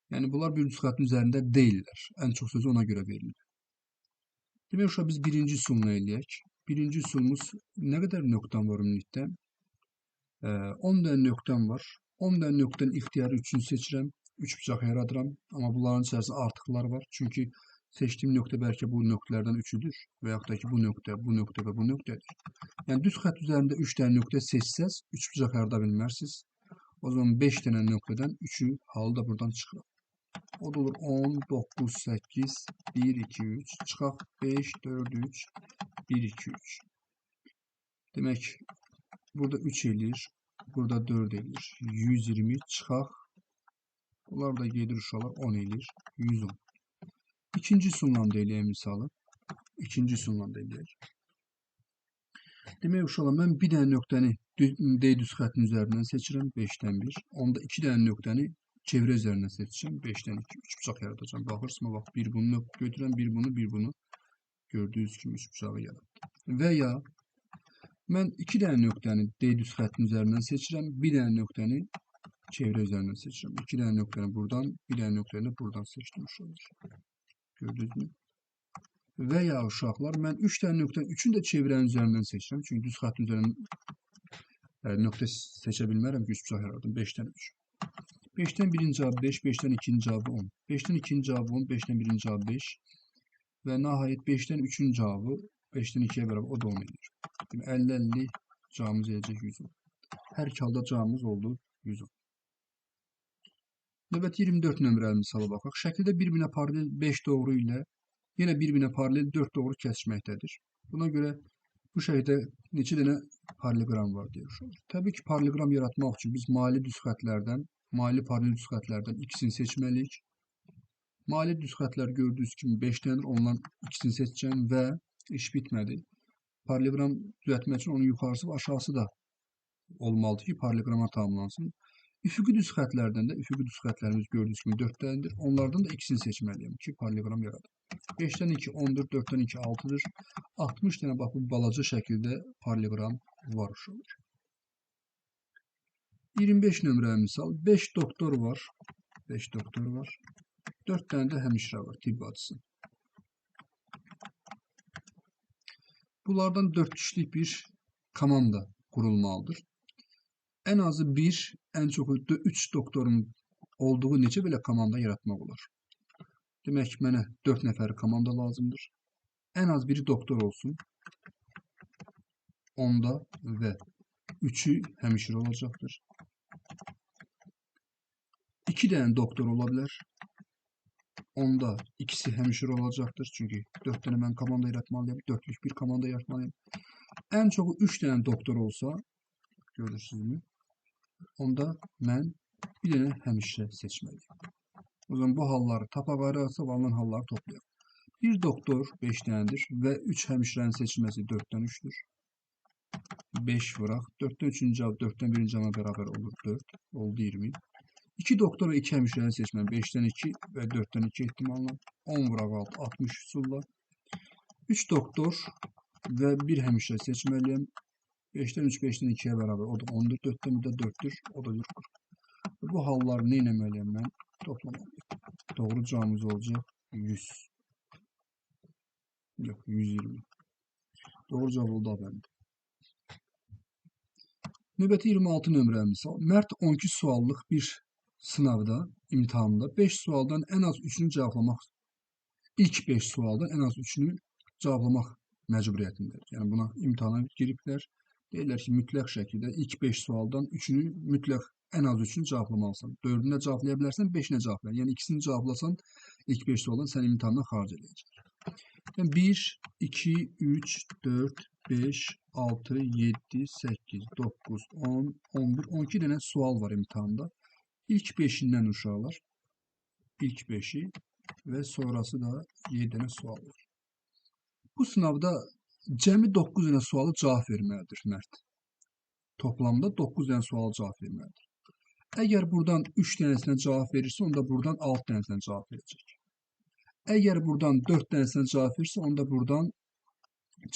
Yəni bunlar bir düz xəttin üzərində deyirlər. En çok sözü ona göre verilir. Demek uşaq biz birinci üsulunu eləyək. Birinci üsulumuz nə qədər nöqtəm var ümumilikdə? 10 dənə nöqtəm var. 10 dənə nöqtənin ixtiyarı 3'ünü seçirəm. 3 bucaq yaradıram. Amma bunların içərisində artıqlar var. Çünki seçdiyim nöqtə bəlkə bu nöqtələrdən 3'üdür. Və yaxud da ki bu nöqtə və bu nöqtədir. Yəni düz xətt üzərində 3 dənə nöqtə seçsəz 3 bucaq yarada bilmərsiniz. O zaman 5 dənə nöqtədən 3'ü halı da buradan çıxır. O da olur 10, 9, 8, 1, 2, 3. Çıxaq 5, 4, 3, 1, 2, 3. Demək, burada 3 eləyir. Burada 4 eləyir. 120 çıxaq. Bunlar da gedir uşaqlar 10 eləyir. 110. İkinci üsulla da eləyək misalı. İkinci üsulla da eləyək. Demək uşaqlar mən bir dənə nöqtəni D düz xəttin üzərindən seçirəm. 5'dən 1. Onda 2 dənə nöqtəni çevrə üzərindən seçəcəm. 5'dən 2. 3 bucaq yaradacağım. Baxırsınız, bax bir bunu götürəm, bir bunu, bir bunu. Gördüyünüz kimi 3 bucağı yarattı. Və ya mən 2 dənə nöqtəni D düz xəttin üzərindən seçirəm. Bir dənə nöqtəni çevrə üzərindən seçirəm. 2 dənə nöqtəni buradan, bir dənə nöqtəni buradan seçdim uşaqlar. Gördünüzmü? Və ya uşaqlar mən 3 dənə nöqtənin 3'ünü də çevrənin üzərindən seçirəm. Çünki düz xəttin üzərindən nöqtə seçə bilmərəm ki 3 bucaq yaradım. 5'dən 3. 5'ten birinci cevabı 5, 5'ten ikinci cevabı 10. 5'ten ikinci cevabı 10, 5'ten birinci cevabı 5. Ve nihayet 5'ten üçüncü cevabı 5'ten 2'ye beraber o da 10 edir. 50-50 cevabımız eləyəcək 110. Hər iki halda cevabımız oldu 110. Növbəti 24 nömrəli misala baxaq. Şəkildə bir-birinə paralel 5 doğru ilə yenə bir-birinə paralel 4 doğru kəsişməkdədir. Buna görə bu şəkildə neçə dənə parallelogram var deyir. Təbii ki, parallelogram yaratmaq üçün biz maili düz xətlərdən, maili paralel düz xətlərdən ikisini seçməliyik. Maili düz xətlər gördüyünüz kimi 5 dənədir. Ondan ikisini seçəcəm və iş bitmədi. Parallelogram düzəltmək üçün onun yuxarısı və aşağısı da olmalıdır ki, paralleograma tamamlansın. Üfüqi düz xətlərdən də, üfüqi düz xətlərimiz gördüyünüz kimi 4 dənədir. Onlardan da ikisini seçməliyim ki, parallelogram yaradır. 5'ten 2 10'dur, 4'ten 2 6'dır. 60 tane bak bu balaca şəkildə parallelogram var uşaqlar. 25 nömrəli misal. 5 doktor var. 5 doktor var. 4 tane də həmşirə var, tibb bacısı. Bunlardan 4 kişilik bir komanda qurulmalıdır. En azı 1, en çoxu 3 doktorun olduğu neçə belə komanda yaratmaq olar? Demək ki, mənə 4 nəfər komanda lazımdır. En az biri doktor olsun. Onda və 3'ü həmşirə olacaqdır. 2 dənə doktor ola bilər. Onda ikisi həmşirə olacaqdır. Çünki 4 dənə mən komanda yaratmalıyım. 4'lük bir komanda yaratmalıyım. En çoxu 3 dənə doktor olsa, görürsünüzmü? Onda mən bir dənə həmşirə seçməliyim. O zaman bu halları tapa qayrarsa alınan halları toplayaq. Bir doktor 5 dənədir və 3 həmşirənin seçilməsi 4-dən 3-dür. 5 vuraq. 4-dən 3-cü cavab 4-dən 1-ci cavaba bərabər olur. 4 oldu 20. 2 doktor və 2 həmşirəni seçməm. 5-dən 2 və 4-dən 2 ehtimalına. 10 vuraq 6, 60 üsulla. 3 doktor və 1 həmşirə seçməliyəm. 5-dən 3, 5-dən 2-yə bərabər. O da 10-dur. 4-dən 1 də 4-dür. O da 40. Bu halları nə etməliyəm mən? Toplamalıyım. Doğru cavabımız olacaq 100. Yox, 120. Doğru cavab oldu bəndə. Növbəti 26 nömrəli misal. Mərd 12 suallıq bir sınavda, imtahanda 5 sualdan ən az 3-ünü cavablamaq, ilk 5 sualdan ən az 3-ünü cavablamaq məcburiyyətindədir. Yəni buna imtahana giriblər. Deyirlər ki, mütləq şəkildə ilk 5 sualdan 3-ünü mütləq ən az 3-ünü cavablamalısan. 4-ünü də cavablaya bilərsən, 5-ini də cavabla. Yəni ikisini cavablasan ilk 5 sualdan sən imtahandan xaric edəcək. 1, 2, 3, 4, 5, 6, 7, 8, 9, 10, 11, 12 dənə sual var imtahanda. İlk 5-indən uşaqlar, ilk 5-i və sonrası da 7 dənə sual var. Bu sınavda cəmi 9 dənə sualı cavab verməlidir mərd. Toplamda 9 dənə sualı cavab verməlidir. Əgər buradan 3 dənəsinə cavab verirsə, onda buradan 6 dənəsinə cavab verəcək. Əgər buradan 4 dənəsinə cavab verirsə, onda buradan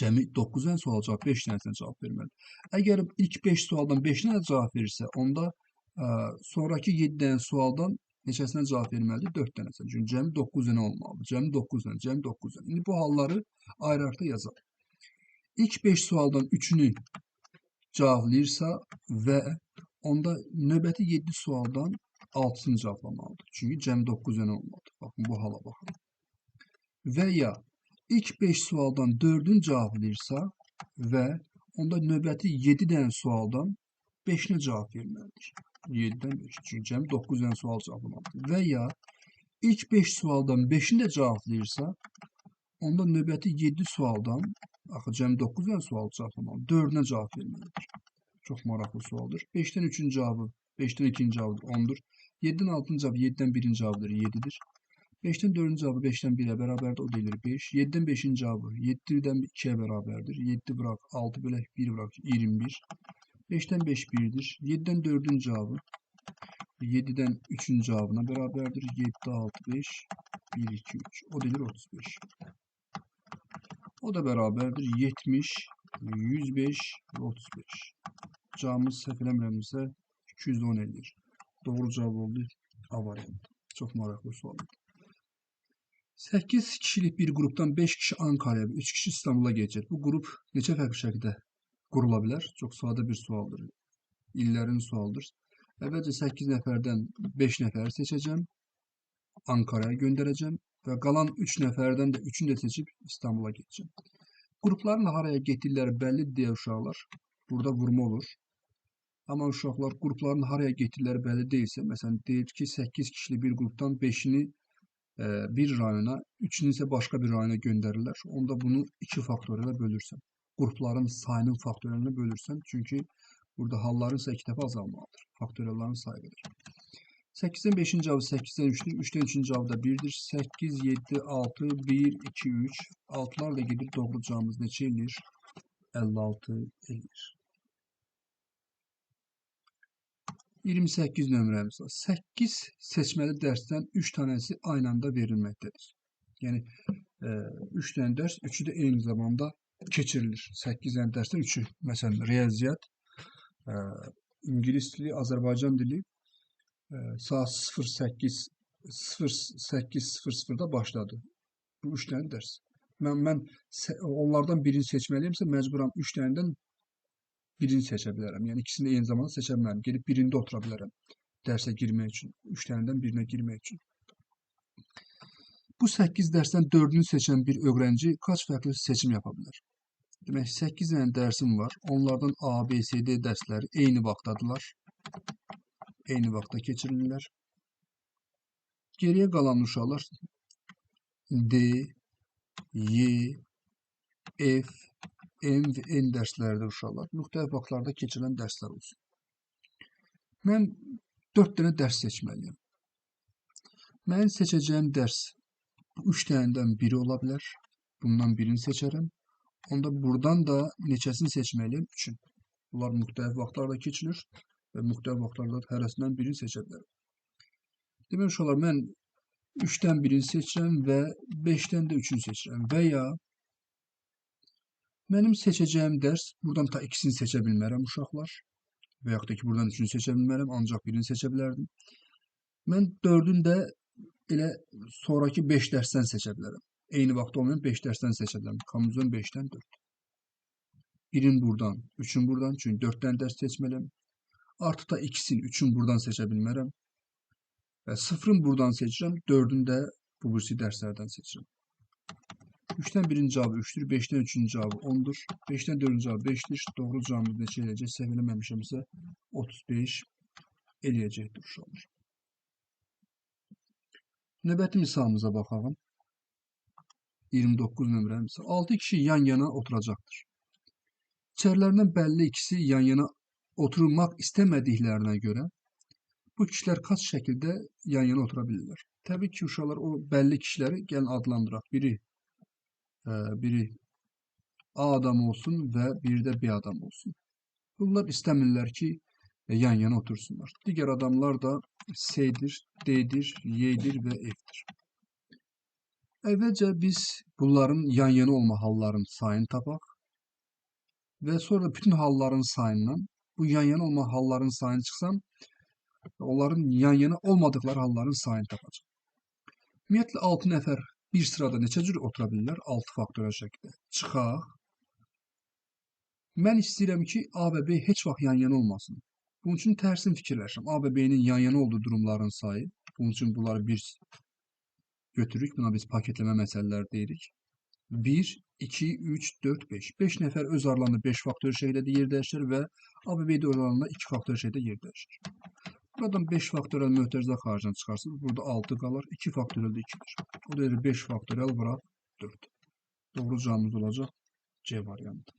cəmi 9 dənə sual cavab, 5 dənəsinə cavab verməlidir. Əgər ilk 5 sualdan 5-nə cavab verirsə, onda sonraki 7 dənə sualdan neçəsinə cavab verməlidir? 4 dənəsinə. Çünki cəmi 9 dənə olmalıdır. Cəmi 9 dənə, cəmi 9 dənə. İndi bu halları ayrı-ayrı yazaq. İlk 5 sualdan 3-ünü cavablayırsa və onda növbəti 7 sualdan 6-sını cavablamalıdır. Çünki cəmi 9 dənə olmalıdır. Baxın, bu hala baxın. Və ya ilk 5 sualdan 4-ünü cavablayırsa və onda növbəti 7 dənə sualdan 5-nə cavab verməlidir. 7-dən 5. Çünki cəmi 9 dənə sual cavablamalıdır. Və ya ilk 5 sualdan 5-ini də cavablayırsa, onda növbəti 7 sualdan, axı cəmi 9 dənə sual cavablamalıdır, 4-nə cavab verməlidir. Çox maraqlı sualdır. 5-dən 3-cü cavabı, 5-dən 2-ci cavabı 10-dur. 7-dən 6-cı cavabı 7-dən 1-ci cavabıdır, 7-dir. 5-dən 4-cü cavabı 5-dən 1-ə bərabərdir, o deyilir 5. 7-dən 5-ci cavabı 7-dən 2-yə bərabərdir. 7 bıraq, 6 bölək 1 bıraq 21. 5-dən 5 1-dir. 7-dən 4-cü cavabı 7-dən 3-cü cavabına bərabərdir. 7, 6, 5, 1, 2, 3. O deyilir 35. O da bərabərdir. 70, 105 və 35. Cavabımız səhv eləmirəmsə 210 edir. Doğru cavab oldu A variantı. Çox maraqlı sualdır. 8 kişilik bir qrupdan 5 kişi Ankara'ya, 3 kişi İstanbul'a gedəcək. Bu qrup neçə fərqli şəkildə qurula bilər? Çox sadə bir sualdır. İllərin sualdır. Əvvəlcə 8 nəfərdən 5 nəfəri seçəcəm. Ankara'ya göndərəcəm və qalan 3 nəfərdən də 3-ünü də seçib İstanbul'a gedəcəm. Qrupların haraya getdikləri bəlli deyə uşaqlar. Burada vurma olur. Amma uşaqlar qrupların haraya getdikləri bəlli deyilsə, məsələn deyir ki 8 kişilik bir qrupdan 5-ini bir rayona, 3-ünü isə başqa bir rayona göndərirlər. Onda bunu 2 faktoriyla bölürsən. Qrupların sayının faktoriyalına bölürsən. Çünki burada halların isə 2 dəfə azalmalıdır. Faktoriyalların sayıdır. 8-dən 5-ci cavabı 8-dən 3-dür. 3-dən 3-cü cavabı da 1-dir. 8, 7, 6, 1, 2, 3. 6'lar da gedir. Doğru cavabımız neçə eləyir? 56 eləyir. 28 nömrəmiz var. 8 seçməli dərsdən 3 tanəsi aynı anda verilməkdədir. Yəni 3 dənə dərs, 3-ü də eyni zamanda keçirilir. 8 dənə dərsdən 3-ü, məsələn, riyaziyyat, ingilis dili, Azərbaycan dili saat 08:00-da başladı. Bu 3 dənə dərs. Mən onlardan birini seçməliyimsə, məcburam 3 dənədən birini seçə bilərəm. Yəni ikisini eyni zamanda seçə bilərəm. Gedib birində otura bilərəm dərsə girmək üçün. 3 dənədən birinə girmək üçün. Bu 8 dərsdən 4-ünü seçən bir öğrenci kaç fərqli seçim yapa bilər? Demək 8 dənə dərsim var. Onlardan A, B, C, D dərsləri eyni vaxtdadılar. Eyni vaxtda keçirirlər. Geriyə qalan uşaqlar D, Y, F, M və N dərslərdə uşaqlar müxtəlif vaxtlarda keçirilən dərslər olsun. Mən 4 dənə dərs seçməliyəm. Mən seçəcəyim dərs bu 3 dənədən biri ola bilər. Bundan birini seçərəm. Onda buradan da neçəsini seçməliyəm? 3-ün. Bunlar müxtəlif vaxtlarda keçilir və müxtəlif vaxtlarda hərəsindən birini seçə bilərəm. Demək olar, mən 3-dən birini seçirəm və 5-dən də 3-ünü seçirəm. Və ya mənim seçəcəyim dərs, buradan ta ikisini seçə bilmərəm uşaqlar. Və yaxud da ki, buradan 3-ünü seçə bilmərəm, ancaq birini seçə bilərdim. Mən 4-ün də elə sonraki 5 dərsdən seçə bilərəm. Eyni vaxtda olmayan 5 dərsdən seçə bilərəm. Kombinizon 5-dən 4. Birin buradan, 3-ün buradan, çünki 4 dənə dərs seçməliyəm. Artıq da ikisini, 3-ün buradan seçə bilmərəm. Və 0-ın buradan seçirəm, 4-ün də bu birisi dərslərdən seçirəm. 3-dən 1-in cavabı 3-dür, 5-dən 3-ün cavabı 10-dur, 5-dən 4-ün cavabı 5-dir. Doğru cavabımız neçə eləyəcək? Səhv eləməmişəmsə 35 eləyəcəkdir uşaqlar. Növbəti misalımıza baxalım. 29 nömrəli misal. 6 kişi yan-yana oturacaqdır. İçərilərindən bəlli ikisi yan-yana oturmaq istəmədiklərinə görə bu kişilər kaç şəkildə yan-yana otura bilirlər? Təbii ki, uşaqlar o bəlli kişiləri gəlin adlandıraq. Biri A adam olsun və biri də B adam olsun. Bunlar istəmirlər ki, yan-yana otursunlar. Digər adamlar da C'dir, D'dir, Y'dir və F'dir. Əvvəlcə biz bunların yan-yana olma hallarının sayını tapaq və sonra bütün halların sayından bu yan-yana olma halların sayını çıxsam, onların yan-yana olmadıkları halların sayını tapacaq. Ümumiyyətlə 6 nəfər bir sırada neçə cür otura bilirlər? 6 faktorial şəkildə. Çıxaq. Mən istəyirəm ki, A və B heç vaxt yan-yana olmasın. Bunun üçün tərsin fikirləşirəm. A və B-nin yan-yana olduğu durumların sayı. Bunun üçün bunları bir götürürük. Buna biz paketləmə məsələləri deyirik. 1, 2, 3, 4, 5. 5 nəfər öz aralarında 5 faktorial şəkildə yer dəyişir və A və B də öz aralarında 2 faktorial şəkildə yer dəyişir. Buradan 5 faktorial mötərizə xaricdən çıxarsınız. Burada 6 qalır. 2 faktorial da 2'dir. O da 5 faktorial bura 4. Doğru cavabımız olacaq C variantı.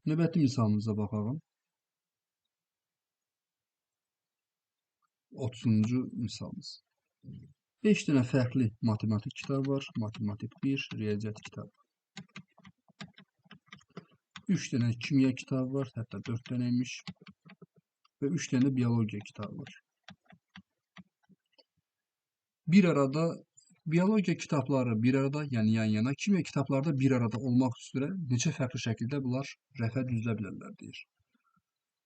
Növbəti misalımıza baxalım. 30-cu misalımız. 5 dənə fərqli matematik kitab var. Matematik 1, riyaziyyat kitabı. 3 dənə kimya kitabı var. Hətta 4 dənəymiş. Və 3 dənə biologiya kitabı var. Bir arada biologiya kitabları bir arada, yəni yan-yana, kimya kitabları da bir arada olmaq üzrə neçə fərqli şəkildə bunlar rəfə düzülə bilərlər deyir.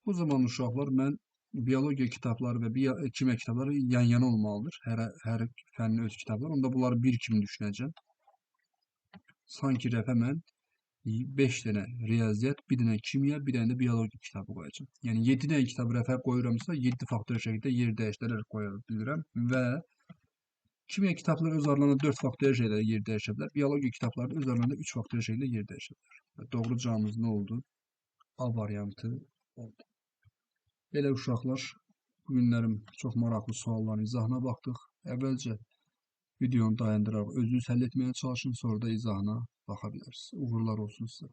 O zaman uşaqlar mən biologiya kitabları və kimya kitabları yan-yana olmalıdır. Hər fənnin öz kitabları. Onda bunları bir kimi düşünəcəm. Sanki rəfə mən 5 dənə riyaziyyat, 1 dənə kimya, 1 dənə də biologiya kitabı qoyacağım. Yəni 7 dənə kitabı rəfə qoyuramsa 7 faktorial şəkildə yer dəyişdirərək qoya bilirəm və kimya kitabları öz aralarında 4 faktorial şəkildə yer dəyişə bilər. Biologiya kitabları da öz aralarında 3 faktorial şəkildə yer dəyişə bilər. Və doğru cavabımız nə oldu? A variantı oldu. Belə uşaqlar, bu günlərim çox maraqlı sualların izahına baxdıq. Əvvəlcə videonu dayandıraraq özünüz həll etməyə çalışın, sonra da izahına baxa bilərsiniz. Uğurlar olsun sizə.